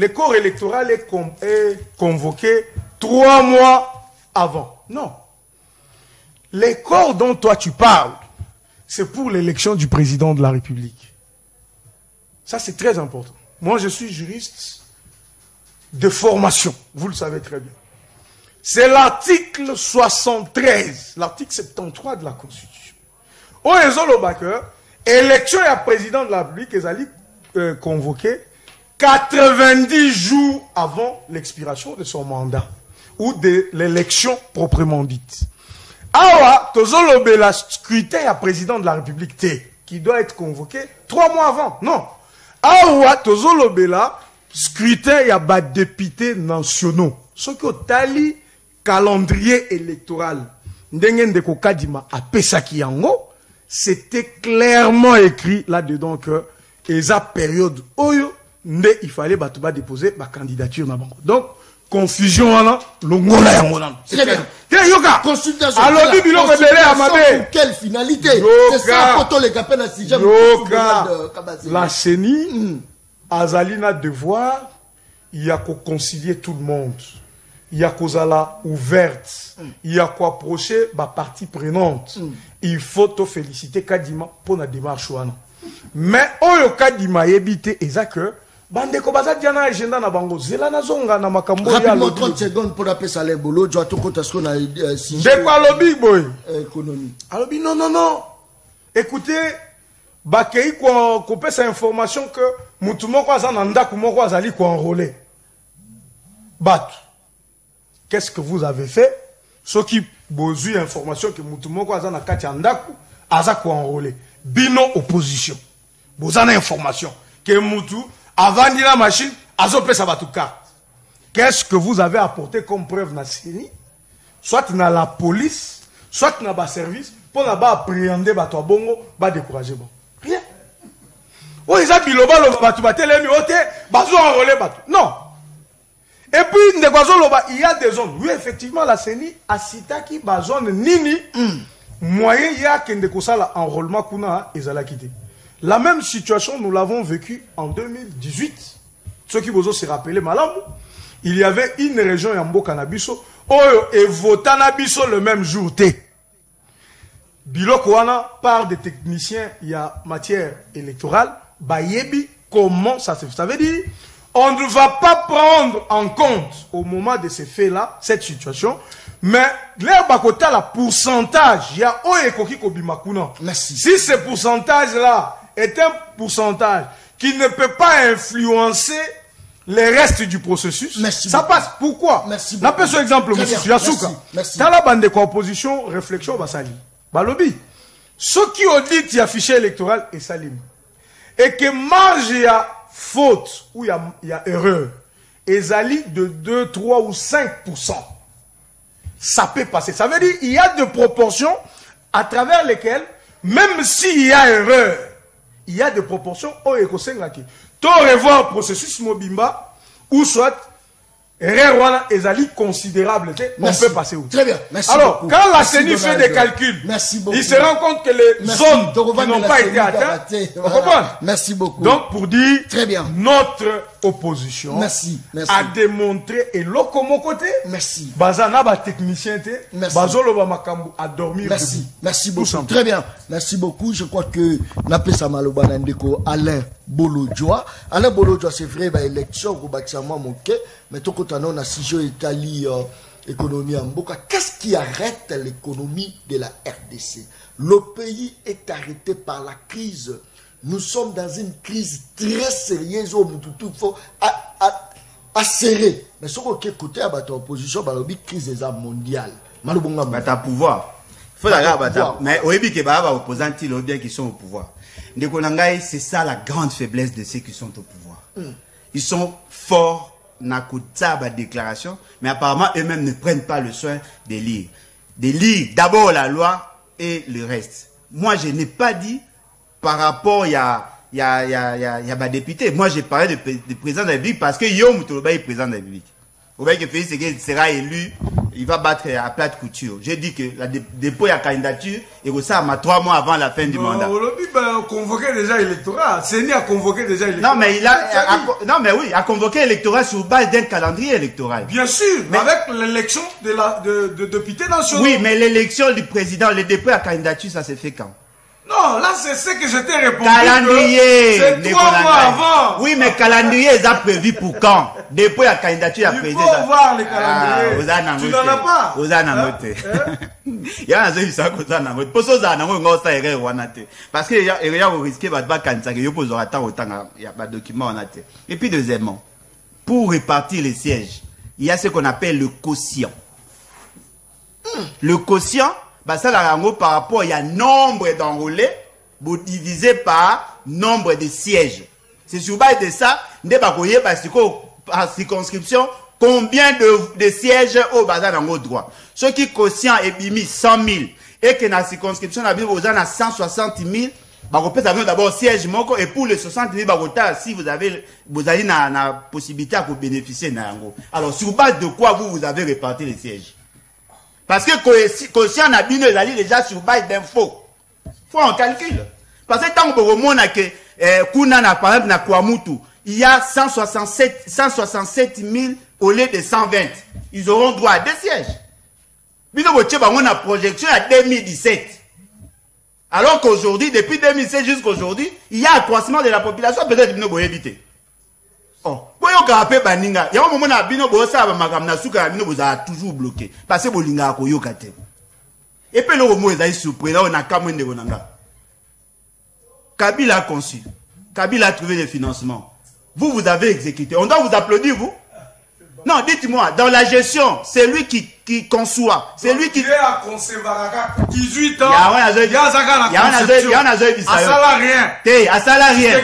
corps électoral est convoqué 3 mois avant. Non. Les corps dont toi tu parles, c'est pour l'élection du président de la République. Ça c'est très important. Moi, je suis juriste de formation. Vous le savez très bien. C'est l'article 73, l'article 73 de la Constitution. Au Ezolobaker, élection à président de la République, ils allaient convoquer 90 jours avant l'expiration de son mandat ou de l'élection proprement dite. Awa, tozolobe la scrutin à président de la République qui doit être convoqué 3 mois avant. Non. Awa, tozolobe la scrutin ya ba députés nationaux. Ce que tali calendrier électoral. Ndengen de Kokadima a Pesaki Yango, c'était clairement écrit là-dedans que esa période oyo il fallait batouba déposer ma candidature na bango. Donc confusion wana longola yango nan. Très bien. Yoka consultation. Alors du biloko belé à mabe. Pour quelle finalité? C'est ça quand on les appelle à sixième. La CENI azalina devoir il y a qu'à concilier tout le monde. Il y a qu'à ouverte. Il y a qu'à approcher ma partie prenante. Il faut te féliciter Kadima pour la démarche. Mais oyo Kadima yebite eza que bande ko baza diana agenda na bango zela na zonga na makambo ya rapidement 30 secondes pour appeler ça les bolo doit tout compte ce qu'on a de quoi lobby boy économie. Alors non. Écoutez, bakei ko pesa information que mutu moko azana ndaku moko azali ko enrôler. Bat. Qu'est-ce que vous avez fait? Ceux qui besoin information que mutu moko azana kati ndaku aza ko enrôler. Bino opposition. Bozana information que mutu avant de la machine azo pesa batu carte. Qu'est-ce que vous avez apporté comme preuve na CENI? Soit dans la police, soit dans le service, pour ne pas appréhender les gens, pas décourager. Rien. Oh, ils ont dit non. Et puis, il y a des zones. Oui, effectivement, la CENI a cité qui a zone nini. Moyen, il y a qu'un enrôlement kuna et quitté. La même situation, nous l'avons vécu en 2018. Ceux qui vous se rappellent, Malambo, il y avait une région Yambo Kanabiso, et Votanabiso le même jour. Biloko wana par des techniciens, il y a matière électorale, bayebi, comment ça se fait? Ça veut dire, on ne va pas prendre en compte au moment de ces faits-là, cette situation, mais l'air bakota la pourcentage, il y a oyekoki kobimakuna. Merci. Si ce pourcentage-là est un pourcentage qui ne peut pas influencer les restes du processus, merci ça beaucoup. Passe. Pourquoi? Merci beaucoup. N'appelle ce exemple, monsieur Yasuka. Merci. Dans la bande de opposition, réflexion, basali. Balobi. Ceux qui auditent le fichier électoral est salim. Et que marge il y a faute ou il y a erreur, ezali de 2, 3 ou 5%. Ça peut passer. Ça veut dire qu'il y a des proportions à travers lesquelles, même s'il y a erreur, il y a des proportions au ekosengaki. To revoir processus mobimba ou soit erreur ezali considérable, on peut passer où. Très bien. Merci. Alors, beaucoup. quand la CENI fait des calculs, il se rend compte que les zones qui n'ont pas été atteintes, vous comprenez? Merci beaucoup. Donc, pour dire, très bien, notre opposition a démontré, et l'autre côté, merci. Bazana ba technicien, Bazolo ba makambu a dormi. Merci. Merci beaucoup. Très bien. Merci beaucoup. Je crois que Napesa Maloba Nandeko Alain Bolodjoa. Alain Bolodjoa, c'est vrai, bah, élection, au bâtiment manqué, mais tout quand on a sujet Italie, économie en Boka. Qu'est-ce qui arrête l'économie de la RDC? Le pays est arrêté par la crise. Nous sommes dans une crise très sérieuse où il faut serrer. Mais ce qu'on écouté à votre opposition, c'est la crise mondiale. Bata pouvoir. Faut la bata. Mais au début, que les opposants qui sont au pouvoir. C'est ça la grande faiblesse de ceux qui sont au pouvoir. Ils sont forts. N'a la déclaration, mais apparemment eux-mêmes ne prennent pas le soin de lire. De lire d'abord la loi et le reste. Moi, je n'ai pas dit par rapport il y a député. Moi, j'ai parlé de président de la République parce que Yom Toloba est président de la République. Au que Félix Tshisekedi sera élu, il va battre à plate couture. J'ai dit que la dépôt de la candidature est ça à 3 mois avant la fin du mandat. Il a convoqué déjà l'électorat. CENI a convoqué déjà l'électorat. Non, mais il a convoqué l'électorat sur base d'un calendrier électoral. Bien sûr, mais avec l'élection de députés nationaux. Oui, mais l'élection du président, le dépôt de la candidature, ça s'est fait quand? Non, là c'est ce que je t'ai répondu. Calendrier. C'est 3 mois avant. Oui, mais calendrier est prévu pour quand? Depuis la candidature à président. Il faut voir les calendriers. Tu n'en as pas. Vous en avez. Il y a un peu ça que vous en avez. Pour ça, vous en avez. Parce que il y a un risque de candidature. Il y a pas de document. Et puis deuxièmement, pour répartir les sièges, il y a ce qu'on appelle le quotient. Le quotient, ça la rango par rapport il y a nombre d'enrôlés vous divisé par nombre de sièges. C'est sur base de ça, par circonscription, combien de sièges au bazar dans votre droit. Ceux qui quotient et bimi 100 000 et que la circonscription a vous a 160 000, vous avez d'abord siège moko et pour les 60 000 si vous avez la possibilité de bénéficier d'ango. Alors sur base de quoi vous avez réparti les sièges? Parce que quotient n'a bien déjà sur base d'infos. Faut en calcul. Parce que tant que vous avez Kunana, par exemple, na Kwamutu, il y a 167 000 au lieu de 120. Ils auront droit à 2 sièges. Mais nous avons une projection à 2017. Alors qu'aujourd'hui, depuis 2017 jusqu'à aujourd'hui, il y a accroissement de la population, peut-être que nous avons évité. Oh, vous avez baninga. Il y a un moment où vous avez toujours bloqué. Parce que vous avez bloqué. Et puis, le mot est surpris. Là, on a quand même des bonanga. Kabila a conçu. Kabila a trouvé les financements. Vous avez exécuté. On doit vous applaudir, vous? Non, dites-moi, dans la gestion, c'est lui qui conçoit. C'est lui qui... Il a conçu 18 ans. Il y a un azoï à salarien. À salarien.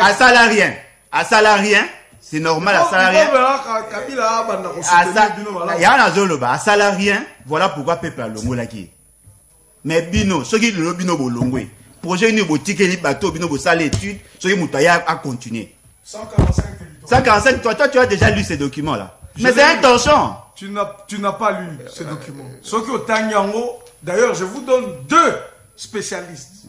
À salarien. À salarien. C'est normal, à salarien. Il y a un azoï là-bas. À salarien. Voilà pourquoi Peuple a l'ongo là qui. Mais bino, ceux qui le bino bolongwe, projet ni boutique ni bateau bino bo sale étude, ceux qui moutaya a continué. 145 toi tu as déjà lu ces documents là. Mais c'est un torchon. Tu n'as pas lu ces documents. Ceux qui ont Tanyango, d'ailleurs, je vous donne 2 spécialistes.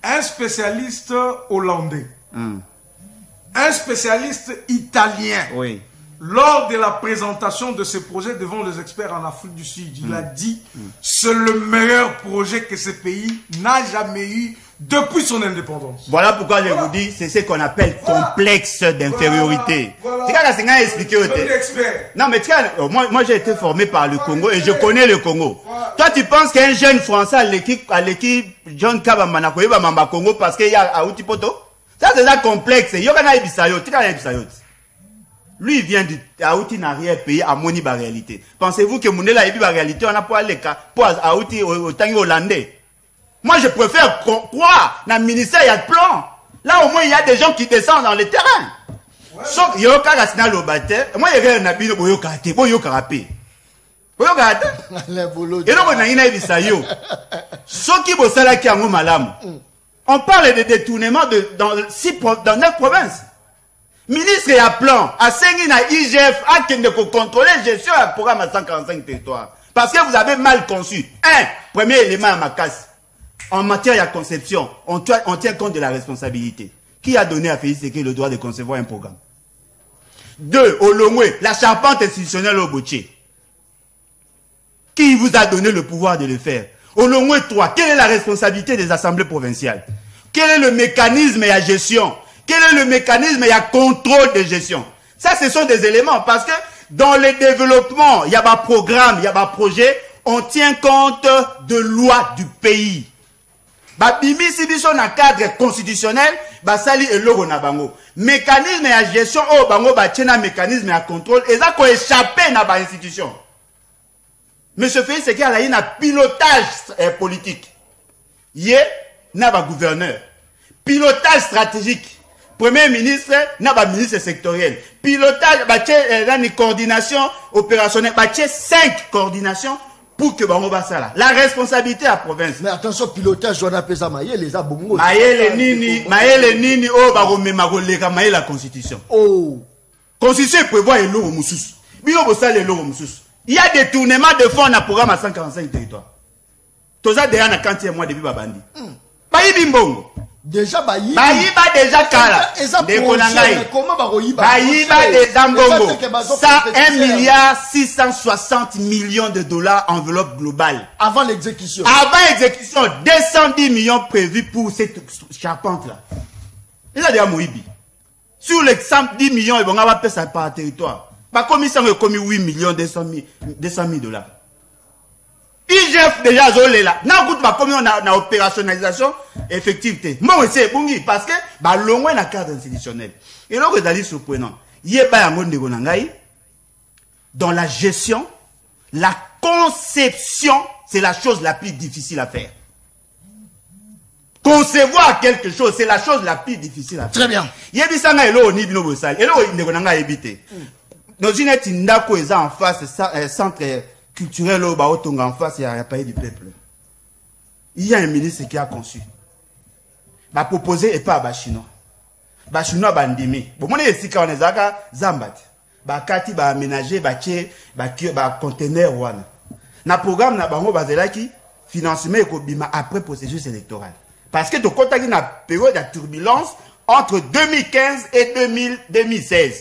Un spécialiste hollandais. Un spécialiste italien. Oui. Lors de la présentation de ce projet devant les experts en Afrique du Sud, il a dit c'est le meilleur projet que ce pays n'a jamais eu depuis son indépendance. Voilà pourquoi je vous dis, c'est ce qu'on appelle complexe d'infériorité. C'est quand expliqué. Non mais moi j'ai été formé par le Congo et je connais le Congo. Toi tu penses qu'un jeune Français à l'équipe John Kabamba Mamba Congo parce qu'il y a Aouti Poto? Ça c'est un complexe. Yokana Ibisayo, Tikana Ibisayo. Lui, il vient d'Aouti n'arrière-pays à Moni ba réalité. Pensez-vous que Mounela Ebi ba réalité, on a pas les cas pour Aouti au Tangi hollandais? Moi, je préfère croire dans le ministère, il y a de plan. Là, au moins, il y a des gens qui descendent dans le terrain. Sauf, il y a un cas qui moi, il y a un habit de Boyokate, Boyokarapé. Boyokate? Et donc, on a une avisayo. Sauf qui bosse là qui a un malam. On parle de détournement dans 9 provinces. Ministre et à plan, à Sengi na IGF, à qui ne peut contrôler la gestion du programme à 145 territoires. Parce que vous avez mal conçu. Premier élément à ma casse. En matière de conception, on tient compte de la responsabilité. Qui a donné à Félix Tshisekedi le droit de concevoir un programme? 2. Au Lomoué, la charpente institutionnelle au Boutier. Qui vous a donné le pouvoir de le faire? Au Lomoué 3, quelle est la responsabilité des assemblées provinciales? Quel est le mécanisme et la gestion? Quel est le mécanisme et le contrôle de gestion? Ça, ce sont des éléments. Parce que dans le développement, il y a un programme, il y a un projet, on tient compte de loi du pays. Bimi si biso na cadre constitutionnel, sali et logo na bango. Mécanisme et gestion, oh bango tiena mécanisme et contrôle, et ça ko échappé na ba institution. Monsieur Félix Tshisekedi a un pilotage politique. Yé na ba gouverneur. Pilotage stratégique. Premier ministre, n'a pas ministre sectoriel. Pilotage, une coordination opérationnelle, 5 coordinations pour que Bango Bassala. La responsabilité à la province. Mais attention, pilotage, on appelle ça Maïe, les abongos. Maïe nini, oh, Bago Memagolega, Maïe la constitution. Oh. Constitution prévoit les lots Moussous. Bilo Bossal les lots Moussous. Il y a des tournements de fonds dans le programme à 145 territoires. Tout ça, derrière, il y a 40 mois depuis Babandi. Baï Bimbongo. Déjà Baïba déjà Kala. Comment Baïba déjà Mbongo. Ça 1,660 milliard de dollars enveloppe globale. Avant l'exécution. Avant l'exécution, 210 millions prévus pour cette charpente là. Il a déjà Moïbi. Sur les 110 millions, ils vont avoir fait ça par territoire. Par commission, il a commis 8 millions 200 000 dollars. IGF déjà zolé là. N'a pas combien on a opérationnalisation effectivité. Moi c'est bungi parce que bah loin la cadre institutionnel. Et là vous allez surprenant. Yé ba yango ndeko nangai dans la gestion, la conception, c'est la chose la plus difficile à faire. Concevoir quelque chose, c'est la chose la plus difficile à faire. Très bien. Yebisanga elo ni bino bosali. Elo ndeko nanga ebite. Dans une ndako eza en face centre culturel au Baotonga en face il y a pays du peuple. Il y a un ministre qui a conçu. Va proposer et pas ba chinois. Ba chinois bandimi. Bon moni esika onezaka zambat. Ba kati ba aménager ba tie ba conteneur wana. Na programme na bango bazelaki financement ekobima après processus électoral. Parce que tu as une période de turbulence entre 2015 et 2016.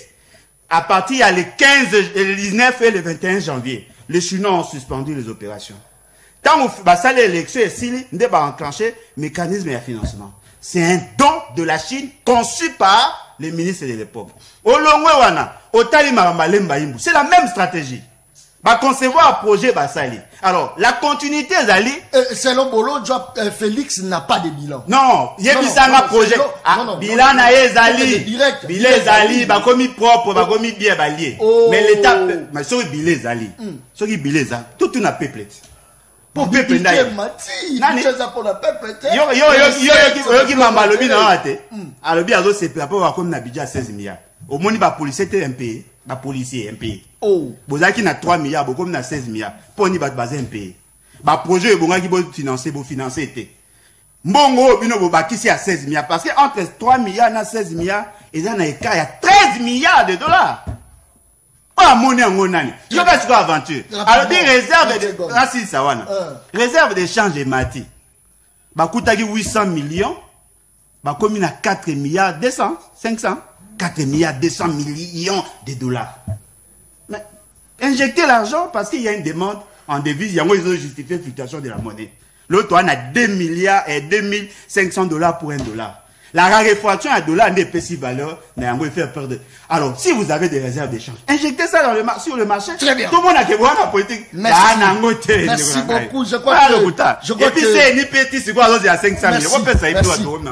À partir, il y a le 15, le 19 et le 21 janvier. Les Chinois ont suspendu les opérations. Tant que l'élection est signée, on va enclencher le mécanisme de financement. C'est un don de la Chine conçu par les ministres de l'époque. C'est la même stratégie. Va concevoir un projet Basali. Alors, la continuité Zali. Selon Bolo, Félix n'a pas de bilan. Non, il y a un projet. Bilan na Zali. Bilan Zali, va comme propre, va comme bien balié. Mais l'État, mais sur Bilan Zali. Sur Bilan Zali, tout n'a pas peuplé. Pour peuple d'ailleurs. Yo m'a lobi na ate. Alobi azo se plapo va comme na budget 16 milliards. Au moins ba policier te MP. Ba policier MP. Oh. Bozaki na 3 milliards, beaucoup na 16 milliards. Pour ni bat basé MP. Ba projet bonga ki bo financer te. Mbongo bino bo bakisi à 16 milliards parce que entre 3 milliards na 16 milliards, et là na écart il y a 13 milliards de dollars. Ah monnaie en nani. Je vais faire aventure. Alors des réserves de Rassi Sawana. Réserve d'échange de mati. Ba kutaki 800 millions. Ba komi na 4 milliards 200, 500. 4 milliards 200 millions de dollars. Mais injecter l'argent parce qu'il y a une demande en devise, ils ont justifié la fluctuation de la monnaie. L'autre, on a 2 milliards et 2500 dollars pour $1. La raréfaction à dollar n'est pas si valeur, mais on va faire peur de. Alors, si vous avez des réserves d'échange, injectez ça dans sur le marché. Très bien. Tout le monde a voir la politique. Merci beaucoup. Je crois que. Et puis c'est ni petit, c'est quoi, il y a 500 000.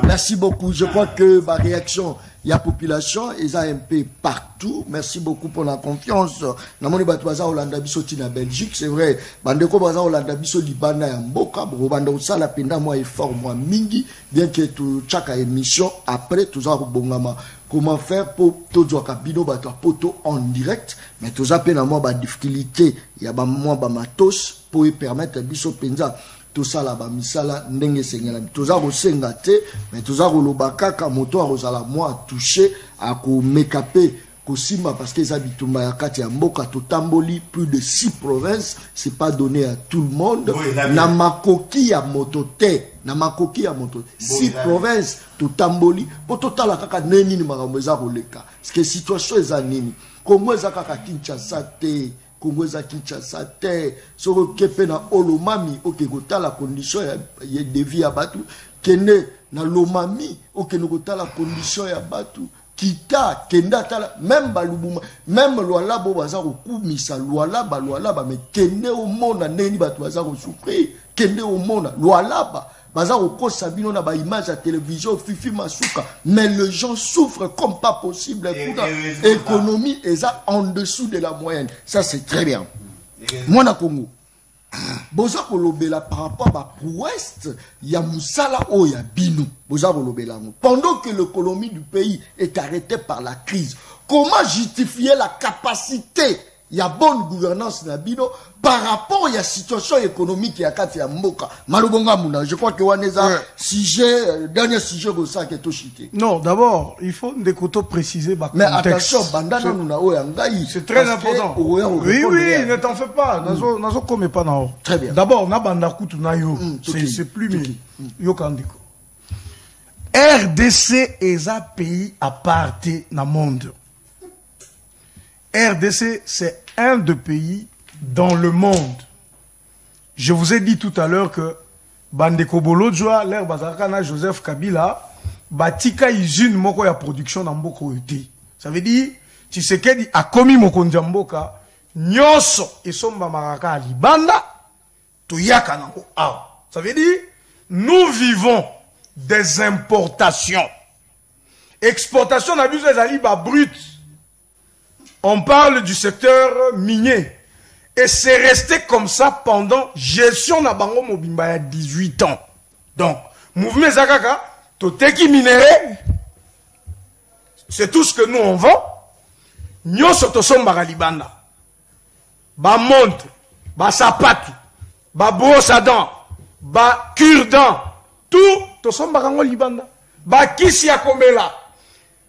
Merci beaucoup. Je crois que ma réaction. Il y a population, ils ont un peu partout. Merci beaucoup pour la confiance. Namoni batwaza Hollanda biso tina Belgique, c'est vrai. Bandeko baza Hollanda biso libana ya mboka, banda usala penda moi effort moi mingi, bien que tu chaque émission après tout ça bongama. Comment faire pour tout kabino batwa poto en direct, mais tout ça pena moi ba difficulté, il y a ba moi ba matos pour permettre biso penza tout ça là-bas, misala ndenge sengela toza ko senga te mais toza ko lobaka ka moto arozala moi touché à ko mekape ko simba parce que ça bitumba ya kati ya mboka to tamboli plus de 6 provinces, c'est pas donné à tout le monde. Na makoki ya motote, na makoki ya moto 6 provinces to tamboli po totala kaka neni ni makambo eza koleka parce que situation eza nini Kongo eza kaka Kinshasa te Congo za Kinshasa te soko kepe na olomami oke kotala condition ya de vie ya batu kende na lomami oke kotala condition ya batu kita kenda tala même balubuma même lwalaba baza kokumisa lwalaba mais kende omona neni batu baza ko souffrir kende omona lwalaba baza kokosa bino na ba image à télévision fifi masuka mais les gens souffrent comme pas possible. Économie est en dessous de la moyenne, ça c'est très bien. Moi na Congo boza kolobela par rapport à prouesse ya musala o ya bino boza kolobela pendant que l'économie du pays est arrêtée par la crise. Comment justifier la capacité il y a bonne gouvernance na bino par rapport à la situation économique ya kati ya mboka malobonga muna? Je crois que waneza sujet dernier sujet ko ça que to chité. Non, d'abord, il faut ndeko préciser ba mais attention bandana nous na o ya ngai c'est très important. Oui, ne t'en fais pas. Nazo comme pas na o. Très bien. D'abord, na banda kutu na yo. C'est plus mieux. Yo kandiko. RDC est un pays à part dans le monde. RDC, c'est un des pays dans le monde. Je vous ai dit tout à l'heure que Bandeko Bolodjoa, l'air Bazakana Joseph Kabila, batika usine moko ya production dans Mboko Eti. Ça veut dire, tu sais qu'elle a commis moko Ndjamboka, nyoso et somba maraka libanda, to yaka nango awa. Ça veut dire, nous vivons des importations. Exportation n'abuse les alibas brutes. On parle du secteur minier. Et c'est resté comme ça pendant gestion na bango mobimba ya 18 ans. Donc, mouvement Zakaka, toteki minéré, c'est tout ce que nous on vend. Nyo soto sombara libanda. Ba montre, ba sapatu, ba brosse à dents, ba cure-dents, tout to sombara ngo libanda. Ba kisi ya komela,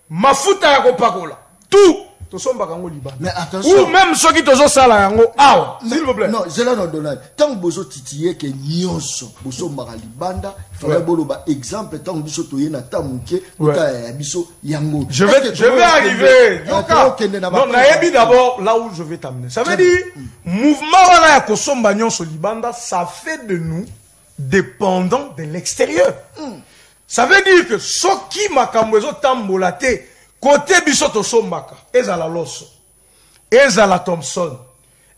mafuta ya kopakola, tout. Mais attention. Ou même ceux qui te sala yango awa, s'il vous plaît. Non, je l'ai donné. Tant que bozo titillé que nyonso, bozo maralibanda, fallait bolo ba exemple tant que bozo toye na tamuke, uta biso yango. Je vais arriver. Non, naebi d'abord là où je vais t'amener. Ça veut dire mouvement wana ya kosomba nyonso libanda, ça fait de nous dépendants de l'extérieur. Ça veut dire que soki makambo ezo tambola te côté bisoto sombaka, ezala loso, ezala Thompson,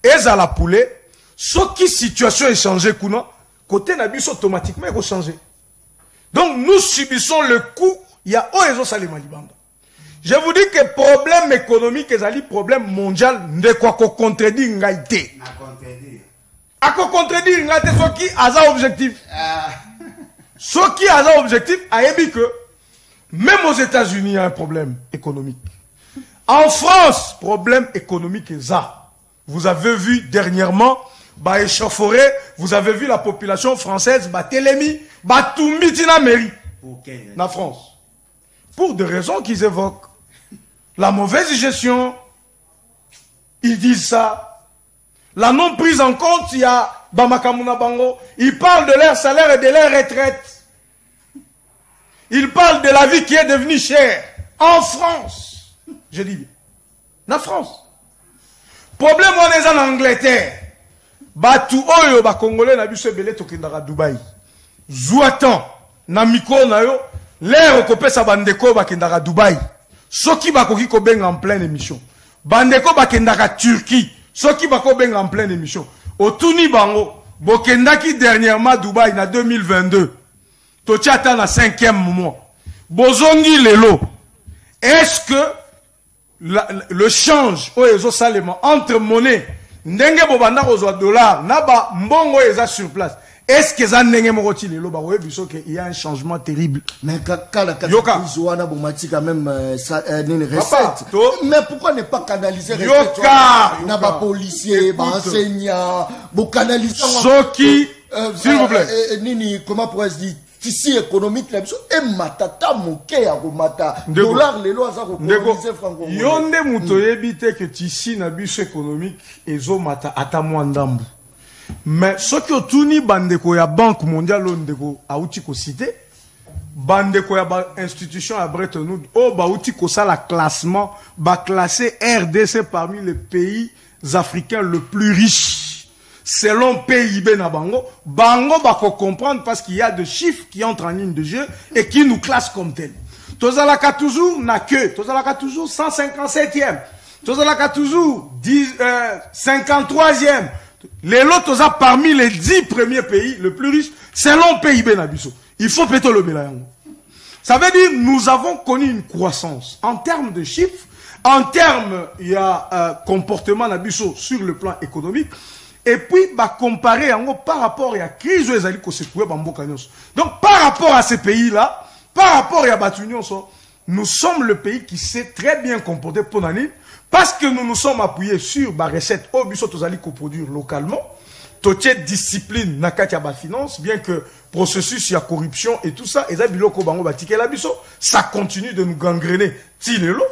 ezala poulet, ce qui situation est changé kuna, côté nabiso automatiquement il va changer. Donc nous subissons le coup, il y a oezo salima libanda. Je vous dis que problème économique ezali problème mondial de quoi ko contredire ngaité. A ko contredire ngaité ce qui a ça objectif. Ce qui a ça objectif a ébi que même aux États-Unis, il y a un problème économique. En France, problème économique est ça. Vous avez vu dernièrement, bah échauffouré, vous avez vu la population française, bah télémi, bah tout mitina mairie. La France. Pour des raisons qu'ils évoquent. La mauvaise gestion, ils disent ça. La non prise en compte, il y a Bamakamuna Bango, ils parlent de leur salaire et de leur retraite. Il parle de la vie qui est devenue chère en France. Je dis bien. La France. Problème on est en Angleterre. Batu oyo ba Congolais na biso belé tokendaka Dubaï. Zouatan na miko na yo l'air okopesa bandeko bakendaka Dubaï. Soki bakoki ko benga en pleine émission. Bandeko bakendaka Turquie. Soki bako benga en pleine émission. Otuni bango bokendaki dernièrement Dubaï na 2022. Tochata na 5e mois. Bozongi lelo. Est-ce que le change entre monnaie ndenge bobanda kozwa dollar na ba mbongo eza sur place. Est-ce que ça ndenge mokoti lelo ba oyebi so que il y a un changement terrible. Mais kala wana bomati quand même une recette. Mais pourquoi ne pas canaliser na ba policier, ba enseignant, bo canaliser Soki s'il vous plaît. Nini comment pourrais-je dire ici économique la biso et matata moke ya komata dollar lelo aza ko coloniser franco yonde muto yebite que ici na biso économique ezo mata ata mwandambu mais ce que tuni bandeko ya banque mondiale ondeko auti ko cité bandeko ya ba institution à Bretton Woods o ba auti ko sala classement ba classer RDC parmi les pays africains le plus riches. Selon PIB na bango, bango bako comprendre parce qu'il y a des chiffres qui entrent en ligne de jeu et qui nous classent comme tels. Tozalaka toujours na que, tozalaka toujours 157e, tozalaka toujours 53e. Les lots toza parmi les 10 premiers pays le plus riches selon PIB na biso. Il faut péter le bélayango. Ça veut dire nous avons connu une croissance en termes de chiffres, en termes il y a comportement na biso sur le plan économique. Et puis, bah, comparer par rapport à la crise où ils allaient secouer Bamboka Nyonso. Donc, par rapport à ces pays-là, par rapport à Batu Nyonso, nous sommes le pays qui s'est très bien comporté pour l'année, parce que nous nous sommes appuyés sur la recette au biso tozali coproduire localement, totié discipline nakati ba finance, bien que processus il y a corruption et tout ça, et ça biloko bango batike la biso, ça continue de nous gangréner tilelo.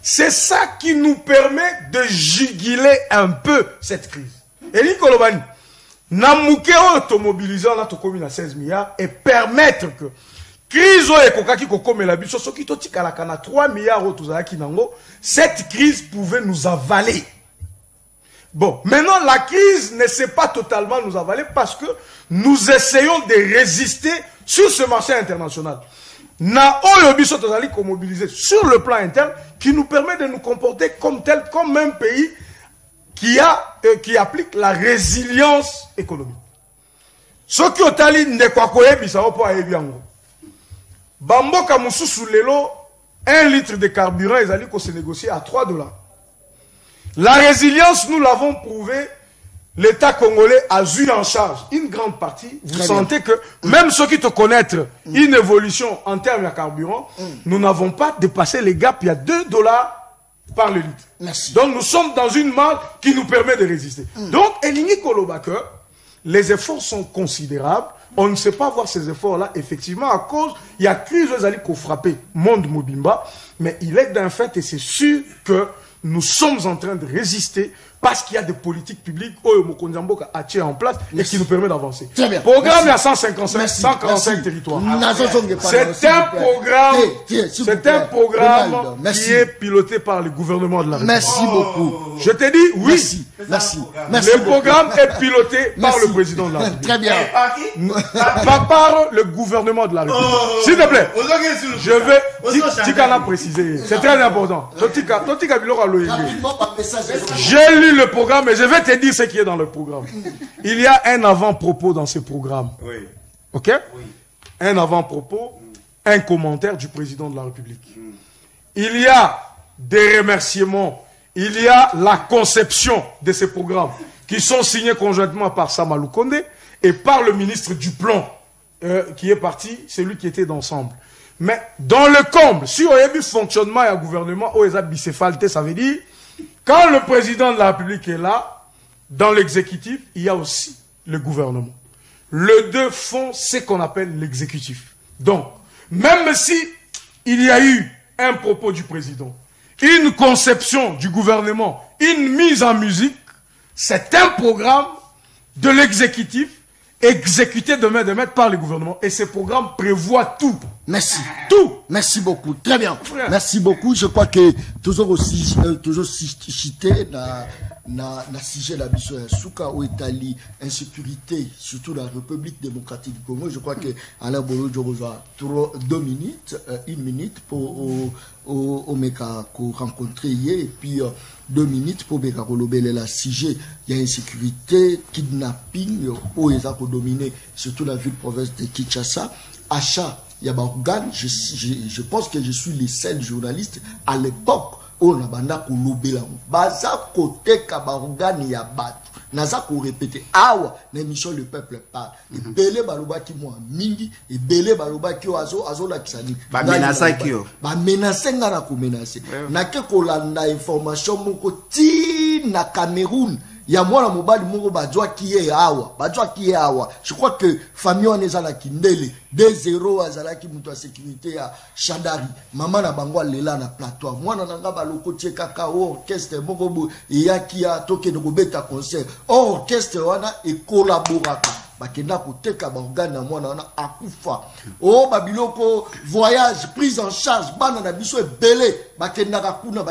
C'est ça qui nous permet de juguler un peu cette crise. Et Nicolobani, Namouke automobilisant la tokomina 16 milliards et permettre que crise et kokaki kokome la biso soki to tika la kana 3 milliards otuzaki nango, cette crise pouvait nous avaler. Bon, maintenant la crise ne sait pas totalement nous avaler parce que nous essayons de résister sur ce marché international. Na oyo biso tozali ko mobiliser sur le plan interne qui nous permet de nous comporter comme tel, comme un pays qui applique la résilience économique. Ce qui est allé ne quoi koyebi ça va pas ebiango. Bamboka mususu lelo 1 litre de carburant ils allaient se négocier à $3. La résilience nous l'avons prouvé l'État congolais a eu en charge une grande partie. Vous sentez que même ceux qui te connaissent une évolution en termes de carburant, nous n'avons pas dépassé les gaps. Il y a $2 par le litre. Merci. Donc nous sommes dans une marge qui nous permet de résister. Donc, Elingi Kolobake, les efforts sont considérables. On ne sait pas voir ces efforts-là, effectivement, à cause, il y a crise qui ont frappé Monde Mobimba, mais il est d'un fait, et c'est sûr que nous sommes en train de résister parce qu'il y a des politiques publiques qui en place et qui nous permettent d'avancer. Très bien. Programme, il y a 145 territoires. C'est un programme qui est piloté par le gouvernement de la République. Merci beaucoup. Je t'ai dit oui. Merci. Le programme est piloté par le président de la République. Très bien. Pas par le gouvernement de la République. S'il te plaît, je vais... Tu as précisé. C'est très important. J'ai lu le programme et je vais te dire ce qui est dans le programme. Il y a un avant-propos dans ce programme. Oui. Ok? Oui. Un avant-propos, un commentaire du président de la République. Il y a des remerciements. Il y a la conception de ces programmes qui sont signés conjointement par Samalou Kondé et par le ministre du Plan qui est parti, celui qui était d'ensemble. Mais dans le comble, si on a eu fonctionnement et un gouvernement, ça veut dire quand le président de la République est là, dans l'exécutif, il y a aussi le gouvernement. Les deux font ce qu'on appelle l'exécutif. Donc, même si il y a eu un propos du président, une conception du gouvernement, une mise en musique, c'est un programme de l'exécutif exécuté de main par le gouvernement. Et ce programme prévoit tout. Merci. Tout. Merci beaucoup. Très bien. Frère. Merci beaucoup. Je crois que toujours aussi, toujours cité na sujet la biso ya souka au Italie insécurité surtout la République démocratique du Congo. Je crois que Alain Bolo Djoroza 2 minutes, 1 minute pour au meka rencontrer hier et puis 2 minutes pour meka kolobele la sujet il y a insécurité, kidnapping au ezako dominé surtout la ville province de Kinshasa, achat il y a organe. Je pense que je suis le seul journaliste à l'époque on a banda ko lobela baza côté kabarugani ya batu naza ko répéter awa na émission le peuple parle et belé baloba ki mo mingi et belé baloba ki azo la kisani ba menacer ki yo ba menacer ngana ko menacer na ke ko landa information moko ti na Cameroun ya mwana mobali moko bajwa ki ye awa je crois que famille on ezala ki ndele 2-0 azala ki mutu a sécurité ya Chandari mama na bango lela na plateau mwana nanga baloko tie kaka orchestre moko bo ya ki ya toke de beta concert orchestre wana e collaboraka bakenda koteka ba organe na mwana wana akufa babiloko voyage prise en charge bana na biso ebele bakenda kuna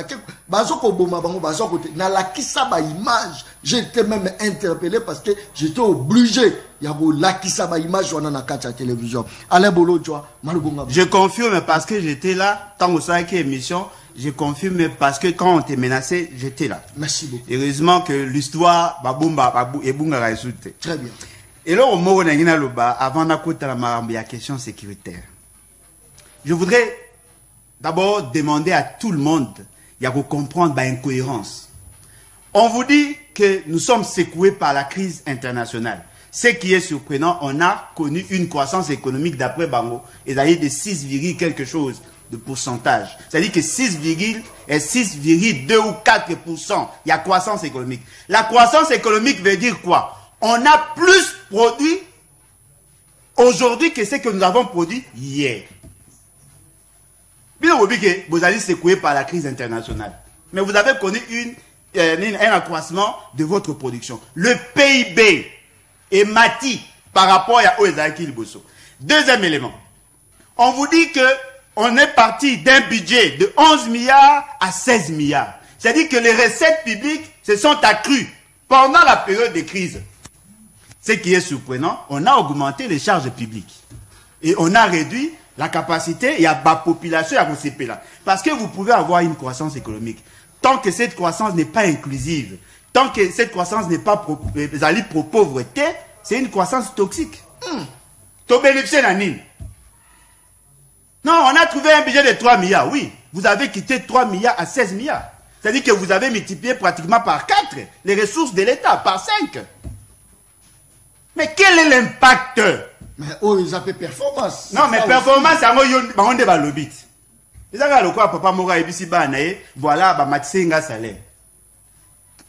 bazoko boma bango bazoko na la kisa ba image. J'étais même interpellé parce que j'étais obligé ya ko la kisa ba image wana na kati ya télévision. Alain Bolo Djoa malubonga. Je confirme parce que j'étais là tant au 5e émission. Je confirme parce que quand on t'est menacé, j'étais là. Merci beaucoup. Heureusement que l'histoire babumba ebunga raisute. Très bien. Et là, au moment où on a loba, avant d'écouter la question sécuritaire, je voudrais d'abord demander à tout le monde, il y a que comprendre l'incohérence. On vous dit que nous sommes secoués par la crise internationale. Ce qui est surprenant, on a connu une croissance économique d'après Bango, et d'ailleurs de 6, quelque chose de pourcentage. C'est-à-dire que 6,2 ou 4%, il y a croissance économique. La croissance économique veut dire quoi? On a plus produit aujourd'hui que ce que nous avons produit hier. Bien que vous allez secouer par la crise internationale. Mais vous avez connu un accroissement de votre production. Le PIB est mati par rapport à Oezaki Liboso. Deuxième élément. On vous dit que on est parti d'un budget de 11 milliards à 16 milliards. C'est-à-dire que les recettes publiques se sont accrues pendant la période de crise. Ce qui est surprenant, on a augmenté les charges publiques. Et on a réduit la capacité et la population à recevoir là. Parce que vous pouvez avoir une croissance économique. Tant que cette croissance n'est pas inclusive, tant que cette croissance n'est pas pro-pauvreté, c'est une croissance toxique. To bénéficier la mine. Non, on a trouvé un budget de 3 milliards. Oui, vous avez quitté 3 milliards à 16 milliards. C'est-à-dire que vous avez multiplié pratiquement par 4 les ressources de l'État, par 5. Mais quel est l'impact? Mais oh, ils appellent performance. Non, mais performance, c'est un débat lobby. Ils ont dit papa Mora et Bissi Banae, voilà, bah, matissé un salaire.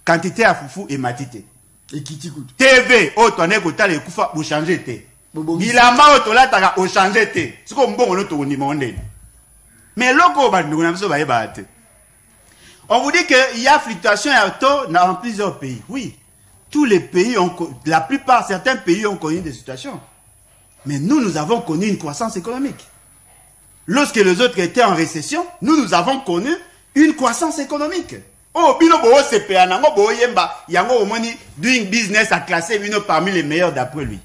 Quantité à foufou et matité. Et qui t'écoute? TV, autre, on est côté les coups pour changer té. Il a marre autre là, t'as au changer té. C'est comme bon, on est au niveau mondial. Mais l'autre, on vous dit qu'il y a fluctuation dans plusieurs pays. Oui, tous les pays ont, la plupart, certains pays ont connu des situations. Mais nous avons connu une croissance économique. Lorsque les autres étaient en récession, nous avons connu une croissance économique. Oh, bino bo CPA, nango bo yemba, yango omoni doing business a classé bino parmi les meilleurs d'après lui.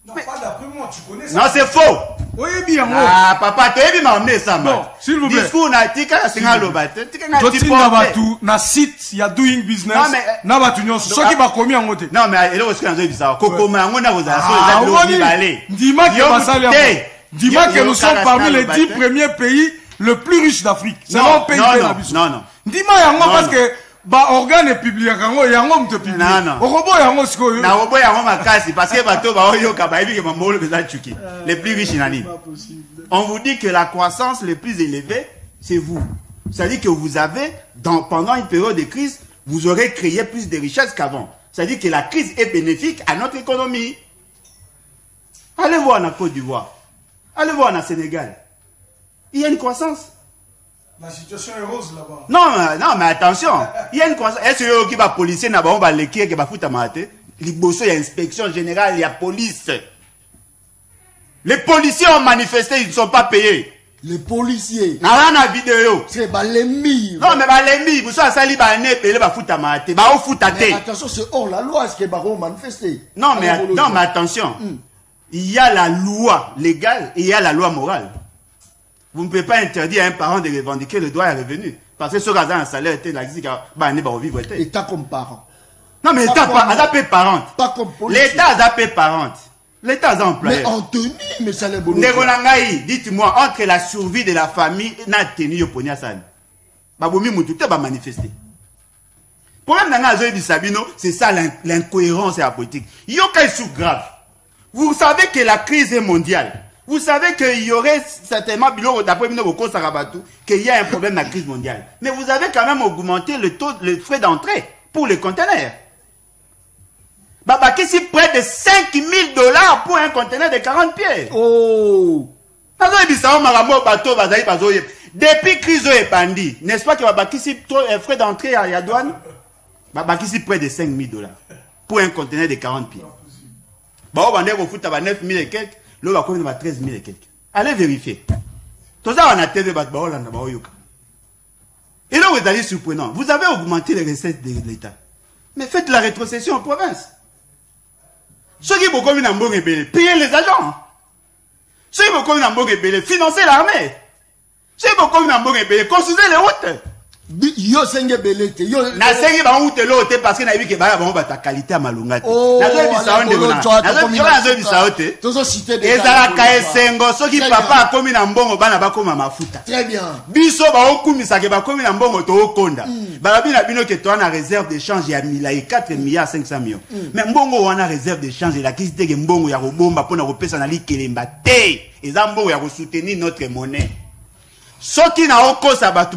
Non, pas d'après moi, tu connais ça. Non, c'est faux. Oui, bien. Ah, papa, tu as amené ça, non, s'il vous plaît. Discours na tika singa lobate. Na site, il y a doing business. Non, mais na batu nyonso. Soki ba komi en côté. Non, mais ele oski nzo bizarre. Kokoma ngo na boza so za lobi balé. Dis-moi que nous sommes parmi les 10 premiers pays le plus riches d'Afrique. C'est mon pays de non. Dis-moi yango parce que ba organe public yango yango mte public. Non. Orobo yango sikoyo. Na robo yango makasi parce que bato ba oyoka ba ebi ke mambolo beza chuki. Les plus riches nani. On vous dit que la croissance le plus élevée, c'est vous. C'est-à-dire que vous avez pendant une période de crise, vous aurez créé plus de richesses qu'avant. C'est-à-dire que la crise est bénéfique à notre économie. Allez voir en Côte d'Ivoire. Allez voir en Sénégal. Il y a une croissance. La situation est rose là-bas. Non, mais attention. Il y a une croissance. Est-ce que qui va policier n'a pas on va l'équipe qui va foutre à mater? Il y a inspection générale, il y a police. Les policiers ont manifesté, ils ne sont pas payés. Les policiers. N'a rien à vidéo. C'est les mi. Non, mais les mi, vous savez, ça li ba né payé ba foutre à mater. Ba foutre à té. Attention, c'est hors la loi, est-ce que baron manifester? Non, mais attention. Il y a la loi légale et il y a la loi morale. Vous ne pouvez pas interdire à un parent de revendiquer le droit à revenu. Parce que ce gars a un salaire, État comme parent. Non, mais l'État a pas parent. Pas comme policier. L'État a pas parent. L'État a employé. Mais en tenue, mais ça l'est bon. Dites-moi, entre la survie de la famille et la tenue au pognon, ça va manifester. Le problème dans Sabino, c'est ça l'incohérence et la politique. Il y a quelque chose de grave. Vous savez que la crise est mondiale. Vous savez qu'il y aurait certainement, d'après qu'il y a un problème dans la crise mondiale. Mais vous avez quand même augmenté le frais d'entrée pour les conteneurs. Ici, près de $5,000 pour un conteneur de 40 pieds. Oh! Depuis crise est bandit, n'est-ce pas que ici, frais d'entrée à la douane? Ici, près de $5,000 pour un conteneur de 40 pieds. Vous foutez 9 000 et quelques. Là, on va 13 000 et quelques. Allez vérifier. Tout ça, on a TV, et là, vous allez surprenant. Vous avez augmenté les recettes de l'État. Mais faites la rétrocession en province. Ceux qui vont comme un payez les agents. Ceux qui vont comme un financez l'armée. Ceux qui vont comme un construisez les routes. Yo senge belete yo na sengi ba route l'autre parce que na vu que ba ta qualité à malungate toujours cité des ezala kaesengo soki papa akomi na mbongo bana bakoma mafuta très bien biso ba okumisa ke bakomi na mbongo to okonda ba bina bino ke to na réserve de change ya 4 milliards 500 millions mais mbongo wana réserve de change la kisite ke mbongo ya kobomba pona kopesa na likelemba te eza mbongo ya ko soutenir notre monnaie. Ce qui n'a aucun sabat, tout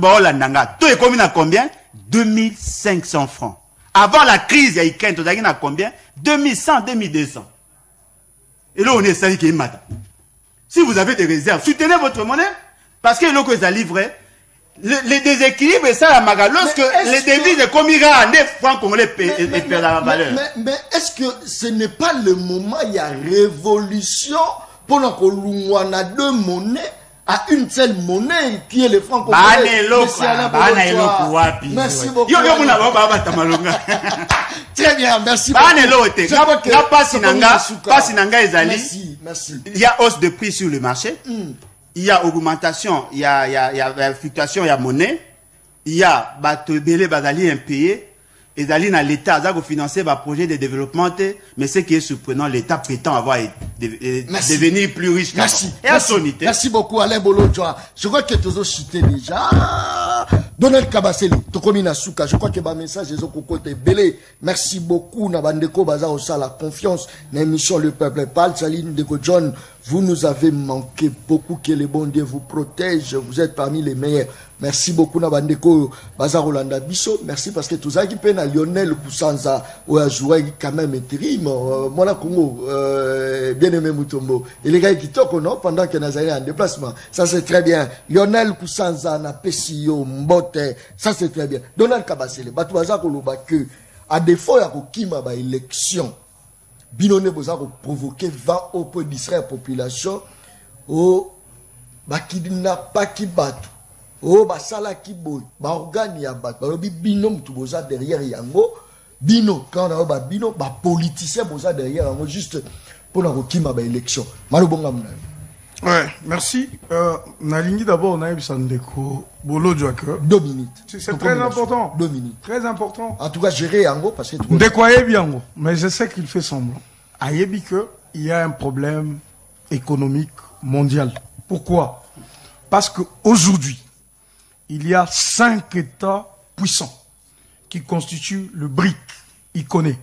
est commis à combien? 2500 francs. Avant la crise, il y a combien? 2100, 2200. Et là, on est sali qui est matin. Si vous avez des réserves, soutenez votre monnaie. Parce que l'eau que ça livre, les déséquilibres, et ça, la maga, lorsque les devises de commis à 9 francs congolais perdent la valeur. Mais est-ce que ce n'est pas le moment, il y a révolution pour nous, on a deux monnaies? À une seule monnaie qui est le franc congolais. Merci beaucoup. Très bien, merci beaucoup. Merci. Il y a hausse de prix sur le marché. Il y a augmentation, il y a fluctuation, il y a monnaie. Il y a belé bazali impayé. Et d'aller dans l'État, ça va financer un projet de développement, mais ce qui est surprenant, l'État prétend avoir devenir plus riche qu'avant. Merci beaucoup Alain Bolodjoa. Je crois que tu as cité déjà. Donald Kabaseli, Tokomina Souka, je crois que ma message est au côté belé. Merci beaucoup, Nabandeko Baza Osa, la confiance. L'émission Le Peuple parle, Saline Deko John, vous nous avez manqué beaucoup, que le bon Dieu vous protège, vous êtes parmi les meilleurs. Merci beaucoup, Nabandeko Baza Rolanda Bisso. Merci parce que tout ça qui peine à Lionel Koussanza, où a joué quand même intérim, Mona Congo, bien aimé Mutombo. Et les gars qui toquent, non, pendant que Nazaré en déplacement. Ça c'est très bien. Lionel Koussanza, na Pessio, Mbote, ça c'est très bien. Donald Kabasele, Batouaza Koloba que, à défaut, il y a Kima, ba élection. Binone Boza provoquer 20 au peu distraire la population, au Bakidina Pakibatu, au Basala Kiboy, Baorgani Yabat, Barobi Binom tout Boza derrière Yango, Bino, quand on a Bino, ba politicien Boza derrière Yango, juste pour la Kima ba élection. Malobonga Mouna. Ouais, merci. Nalingi d'abord, on a eu Sandeko, Bolo Djouaka. 2 minutes. C'est très important. 2 minutes. Très important. En tout cas, gérer Yango parce que... Décoyer Yango, mais je sais qu'il fait semblant. Ayebi que il y a un problème économique mondial. Pourquoi? Parce qu'aujourd'hui, il y a 5 États puissants qui constituent le BRIC. Il connaît.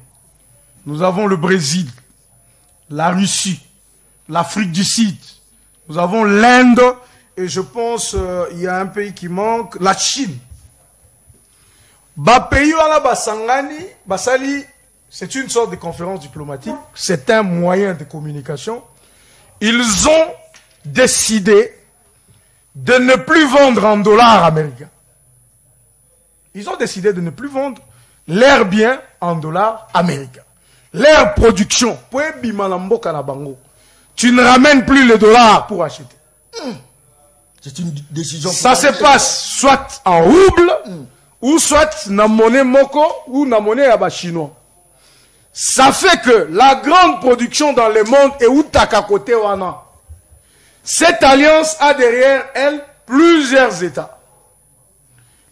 Nous avons le Brésil, la Russie, l'Afrique du Sud. Nous avons l'Inde et je pense il y a un pays qui manque, la Chine. Pays wala basangani, basali, c'est une sorte de conférence diplomatique, c'est un moyen de communication. Ils ont décidé de ne plus vendre en dollars américains. Ils ont décidé de ne plus vendre leurs biens en dollars américains. Leur production, tu ne ramènes plus les dollars pour acheter. C'est une décision. Ça se passe soit en rouble, ou soit na monnaie moko, ou na monnaie yaba chinois. Ça fait que la grande production dans le monde est où taka côté wana. Cette alliance a derrière elle plusieurs États.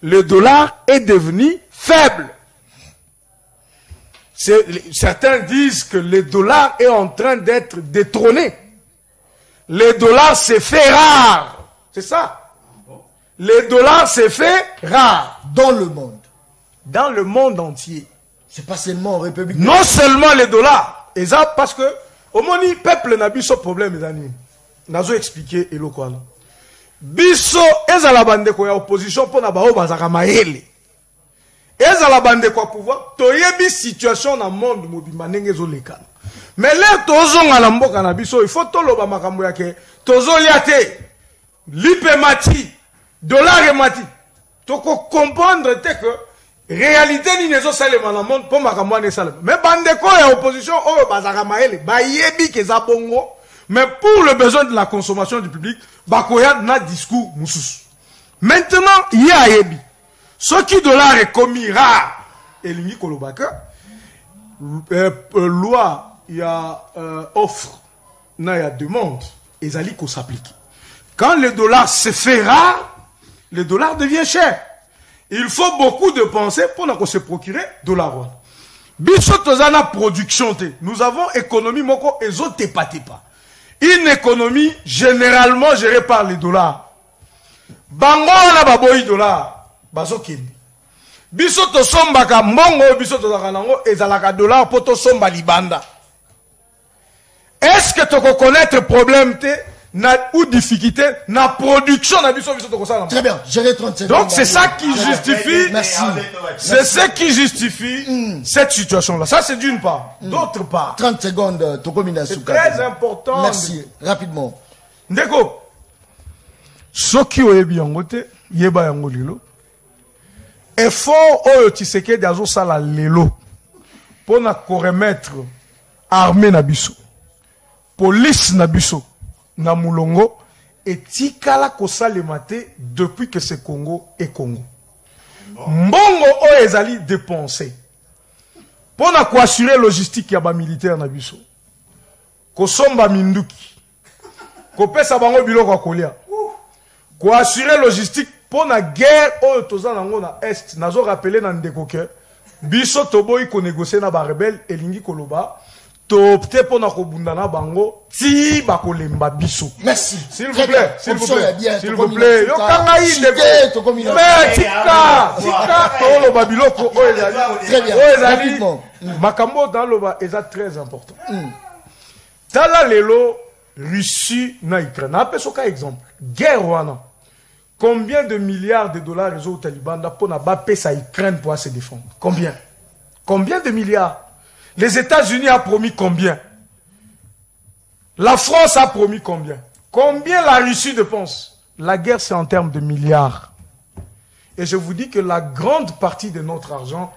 Le dollar est devenu faible. Certains disent que le dollar est en train d'être détrôné. Le dollar s'est fait rare. C'est ça. Le dollar s'est fait rare. Dans le monde. Dans le monde entier. C'est pas seulement en République. Non seulement les dollars. Et ça parce que, au moins, le peuple n'a pas ce problème. Nazo expliqué et le quoi. Biso, ezala bande ko ya opposition pour na bao bazaka maele. Ezala bande ko pouvoir, toyebi situation na monde mobimba ndenge ezolekana. Mais là tozonga na mboka na biso, il faut toloba makambo yake. Tozolia te. Lipe mati, dollar mati. Toko comprendre te que réalité ni nezo salema na monde pour makambo ne salema. Mais bande ko ya opposition oyo bazaka maele, ba yebi ke za bongo. Mais pour le besoin de la consommation du public, bakoya na discours moussous. Maintenant, il y a yebi. Ce qui dollar est commis rare, et l'imi kolobaka, loi, il y a offre, il y a demande, et ça qu'on s'applique. Quand le dollar se fait rare, le dollar devient cher. Il faut beaucoup de pensées pour se procurer dollar. Biso tozana production te. Nous avons économie moko ezo tepa tepa. Une économie généralement gérée par les dollars. Bango na baboyi dollar, bazo kende. Biso to somba ka mbongo, biso to zakanango ezalaka dollar poto somba libanda. Est-ce que tu peux connaître problème te na ou difficulté na production na biso to kosala? Très bien, gérer 30 secondes. Donc c'est ça qui justifie. Merci. C'est ce qui justifie cette situation-là. Ça c'est d'une part. D'autre part. 30 secondes, Tokomina c'est Souka. très important. Merci, rapidement. Ndeko. Soki oyebi yango te, yeba yango lilo. Effort oyo Tshisekedi azo sala lelo pour na ko remettre armée na biso. Police na biso na mulongo et tikala kosalema te depuis que c'est Congo et Congo. Mbongo oyo ezali dépensé pour na ko assurer logistique ya ba militaire na biso. Kosomba minduki. Kopesa bango biloko kolia. Ko assurer logistique pour la guerre oyo toza nango na est. Nazo rappeler na ndeko ke biso toboyi ko négocier na ba rebelle elingi koloba opté pour na kobundana bango ti bakolemba biso. Merci. S'il vous plaît, s'il vous plaît, s'il vous plaît. Yo kanga inde. Mais tika tolo babiloko ezali. Très bien. Rapidement. Makambo dans loba eza très important. Tala lelo Russie na Ukraine. Appelle ça exemple. Guerre wana. Combien de milliards de dollars les autres talibans pour na bapé sa Ukraine pour se défendre? Combien? Combien de milliards? Les États-Unis ont promis combien? La France a promis combien? Combien la Russie dépense? La guerre, c'est en termes de milliards. Et je vous dis que la grande partie de notre argent,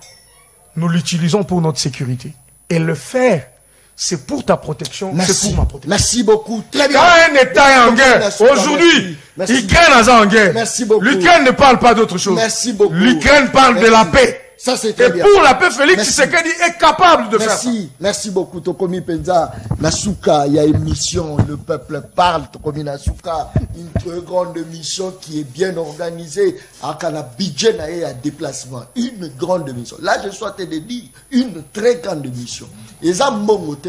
nous l'utilisons pour notre sécurité. Et le faire, c'est pour ta protection, c'est pour ma protection. Merci beaucoup. Très bien. Quand un État est en guerre, aujourd'hui, l'Ukraine est en guerre. Merci beaucoup. L'Ukraine ne parle pas d'autre chose. Merci beaucoup. L'Ukraine parle de la paix. Ça, c'est très bien. Et pour la paix, Félix Tshisekedi est capable de faire ça. Merci beaucoup. Tokomi Penza, Nasuka, il y a une mission, le peuple parle, Tokomi Nasuka, une très grande mission qui est bien organisée, avec un budget et un déplacement. Une grande mission. Là, je souhaite te dire, une très grande mission. Et ça,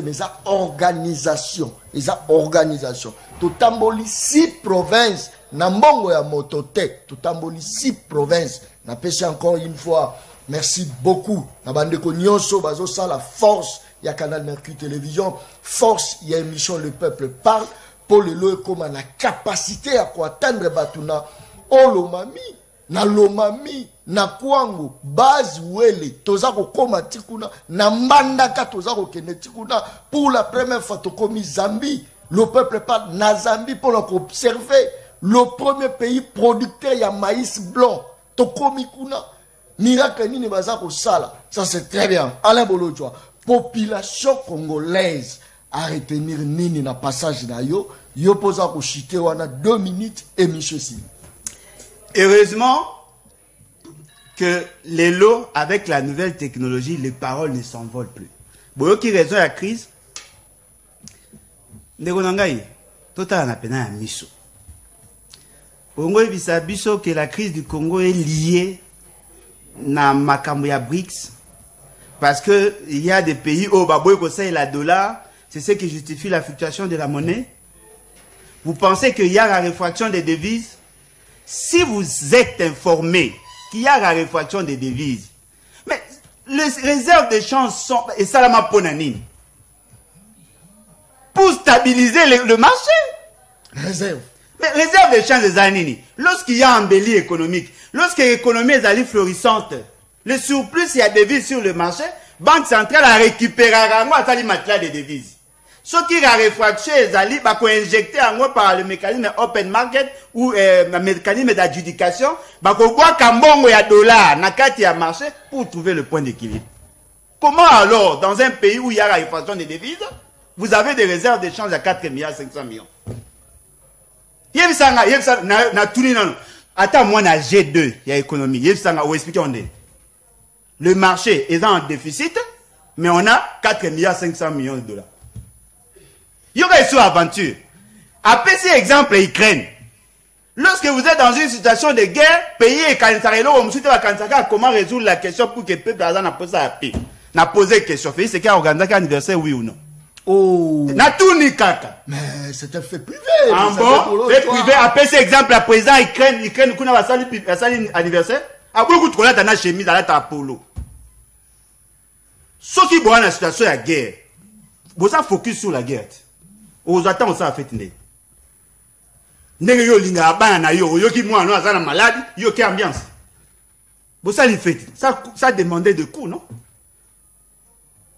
mais ça, organisation. Et ça, organisation. Totamboli 6 provinces, Nambongo ya Motote, Totamboli 6 provinces. N'a pêché encore une fois. Merci beaucoup. Nabandeko Nyonso, bazo ça la force. Il y a Canal Mercure Télévision. Force, il y a émission Le Peuple Parle. Pour le loe comme la capacité à quoi atteindre Batuna. Olomami, na lomami, na kwango, base wele, tozako koma tikuna, na mandaka tozako kene tikuna. Pour la première fois, tokomi Zambie. Le Peuple Parle na Zambie pour observer le premier pays producteur ya maïs blanc. Tokomi kuna. Miracle ni bazako sala. Ça c'est très bien. Alain Bolodjoa. Population congolaise à retenir nini na passage na yo. Yo posa ko chite wana 2 minutes et Michel Sim. Heureusement que les lots avec la nouvelle technologie, les paroles ne s'envolent plus. Boyo qui raison la crise. Ndeko nangai. Tota na pena ya miso. Bongo bisa biso que la crise du Congo est liée na makambo ya BRICS parce que il y a des pays où baboy conseille la dollar, c'est ce qui justifie la fluctuation de la monnaie. Vous pensez qu'il y a la réfraction des devises? Si vous êtes informé qu'il y a la réfraction des devises, mais les réserves de change sont et ça la maponanine pour stabiliser le marché. Réserve. Mais réserve de change des années, lorsqu'il y a embellie économique, lorsque l'économie est allée florissante, le surplus, il y a des devises sur le marché, Banque centrale a récupéré les matelas de devises. Ce qui a réfraction est allé, injecté par le mécanisme open market ou le mécanisme d'adjudication, boire kambongo ya dollar, nakati ya marché pour trouver le point d'équilibre. Comment alors, dans un pays où il y a la réfraction des devises, vous avez des réserves d'échange à 4 milliards 500 millions? Attends, moi, na G2, il y a économie. Vous expliquez, on est. Le marché est en déficit, mais on a 4 milliards 500 millions de dollars. Il y aura une aventure. Après ces exemples, Ukraine. Lorsque vous êtes dans une situation de guerre, pays et comment résoudre la question pour que le peuple n'a posé la paix? N'a posé une question. C'est qu'il y a un anniversaire, oui ou non? Oh. Na tout ni kaka. Mais c'est un fait privé. En bon, fait privé. Après cet exemple, la président Ukraine, kuna va sali anniversaire. A beaucoup de collègues dans la chemise, dans la tapolo. Ce qui boit dans la situation de guerre, vous avez focus sur la guerre. Vous attendez ça à fait né. Nègre yo linga abana yo qui moi non azana malade, yo qui ambiance. Vous ça li fait. Ça demandait de coûts, non?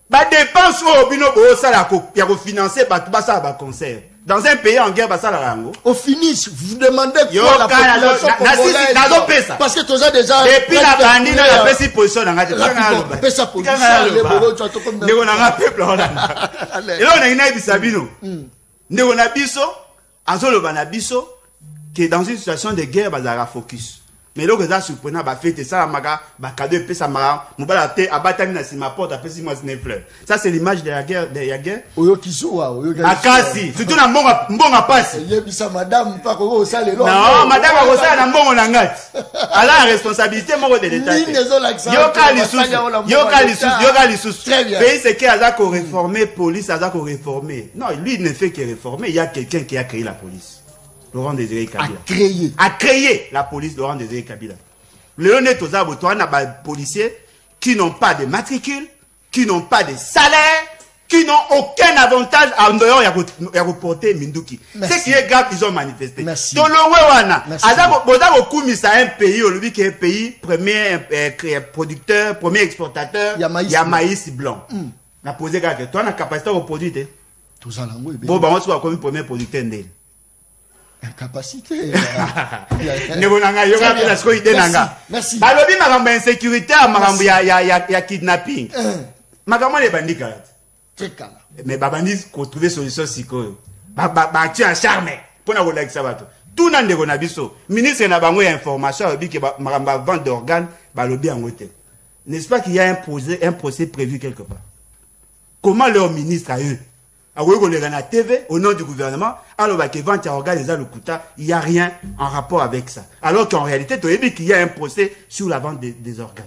Bah dépense au bino bo ça la ya ko financer ba ça ba concert. Dans un pays en guerre ba ça la rango. Au finish, vous demandez quoi la population congolaise? Parce que tu as déjà depuis la bandine la petite position dans la pesa position les bolo tu as tout comme ndeko na peuple là. Et là on a une bisabino. Ndeko na biso azolo ba na biso que dans une situation de guerre ba za focus. Mais là, ça surprenant, bah fête ça, maga, bah cadeau épais ça mara, mon bala té, abatami na si ma porte, après si moi c'est fleur. Ça c'est l'image de la guerre, Oyo kisoa, oyo kisoa. Akasi, surtout na mbonga passe. Yebisa madame pas ko ça le long. Non, madame a ça na mbonga na ngati. Elle a la responsabilité moko de l'état. Yoka lissus. Très bien. Pays c'est qu'il a ko réformer police, a ko réformer. Non, lui il ne fait que réformer, il y a quelqu'un qui a créé la police. Laurent Désiré Kabila. A créé la police Laurent Désiré Kabila. Léoné Tozabo, toi, on a des policiers qui n'ont pas de matricule, qui n'ont pas de salaire, qui n'ont aucun avantage en dehors de reporter Minduki. Ce qui est grave, ils ont manifesté. Merci. Donc, c'est un pays, aujourd'hui, qui est un pays, premier producteur, premier exportateur, il y a maïs blanc. On a posé toi, on a capacité de produire. Tout ça, là, oui. Bon, on se voit comme premier producteur d'elle. Incapacité. Merci. Balobi makambo insécurité, makambo ya kidnapping. Makambo les bandits kala. Très calme. Mais babandi ko trouver solution sikoyo. Ba tu en charme. Pona ko like sabato. Tout nan de na biso. Ministre na bango ya information obi ke makambo vente d'organes balobi en hôtel. N'est-ce pas qu'il y a un procès prévu quelque part? Comment leur ministre a eu la TV, au nom du gouvernement, alors qu'il vente à organiser le Kouta, il n'y a rien en rapport avec ça. Alors qu'en réalité, tu as dit qu'il y a un procès sur la vente des organes.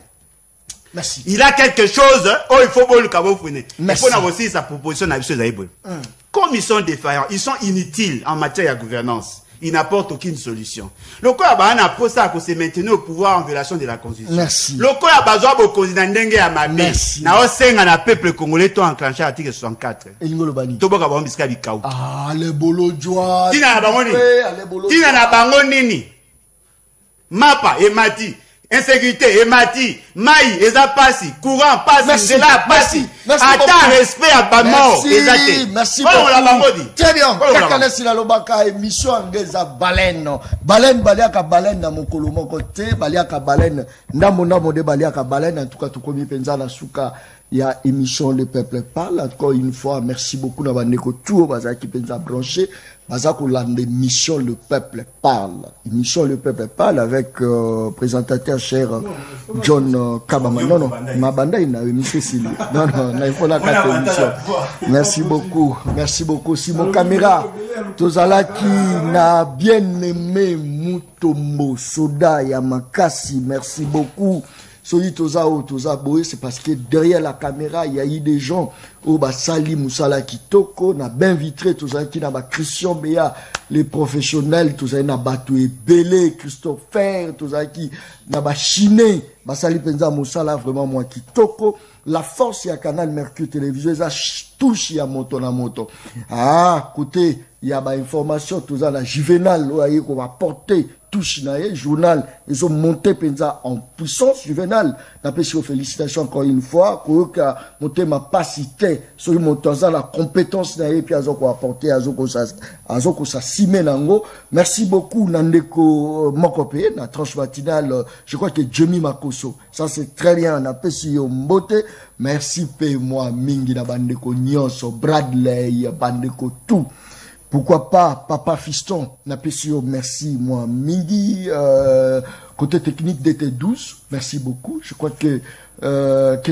Merci. Il a quelque chose, oh, il faut le cabo fouiner. Il faut aussi sa proposition à Comme ils sont défaillants, ils sont inutiles en matière de gouvernance. Ils n'apportent aucune solution. Le quoi a pour ça que c'est maintenu au pouvoir en violation de la Constitution. Merci. Le quoi a besoin de candidats à ma merci. Na osenga na peuple congolais to enclenché l'article 64. Elingolo bani. To boka ba mbisika bikau. Ah, les bolo joie. Tina na bango nini? Tina na bango nini? Mapa emati. Insécurité, emati, maï, eza passi, courant, passi, de là, passi. Attends, respect à pas mort. Merci beaucoup. Très bien. Kakane sila lobaka émission angeza baleine. Baleine baliaka baleine na mokolo moko te, baliaka baleine. Ndambo de baliaka baleine. En tout cas, tout comme penza na suka. Il y a émission Le Peuple Parle. Encore une fois, merci beaucoup na bandeko tout baza qui penza branché. Bazako l'émission Le Peuple Parle. Émission Le Peuple Parle avec présentateur cher John Kabama. Non, ma banda il n'a émission ici. Non, il faut la carte émission. Merci beaucoup. Merci beaucoup. Si mon caméra, Tozala qui n'a bien aimé Mutombo Soda Yamakasi. Merci beaucoup. Soyi toza boye, c'est parce que derrière la caméra, il y a eu des gens au Basali Moussala Kitoko, na ben vitré, toza qui na ba Christian Béa, les professionnels, toza na Batou Belé, Christopher, toza qui na ba Chiné, Basali Penza Moussala, vraiment moi Kitoko. La force y a Canal Mercure Télévision, ça touche y a moto na moto. Ah, côté, il y a ba information, toza na Juvenal, oye, qu'on va porter. Touche nae, journal, ils ont monté Penza en puissance, Juvenal. N'appelle félicitations encore une fois, que monté ma pasité, sur le montant, la compétence nae, puis azoko apporter, azoko sa sime nango. Merci beaucoup, Nandeko Mokope, la tranche matinale, je crois que Jemmy Makoso. Ça c'est très bien, on appelle si on mbote. Merci, paye moi, Mingi, na bandeko Nyonso, Bradley, bandeko tout. Pourquoi pas, papa fiston, n'apprécie, merci, moi, Mingi, côté technique d'été 12, merci beaucoup. Je crois que,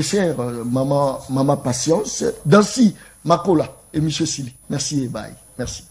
c'est, maman patience. Dansi, Makola et Monsieur Sili. Merci et bye. Merci.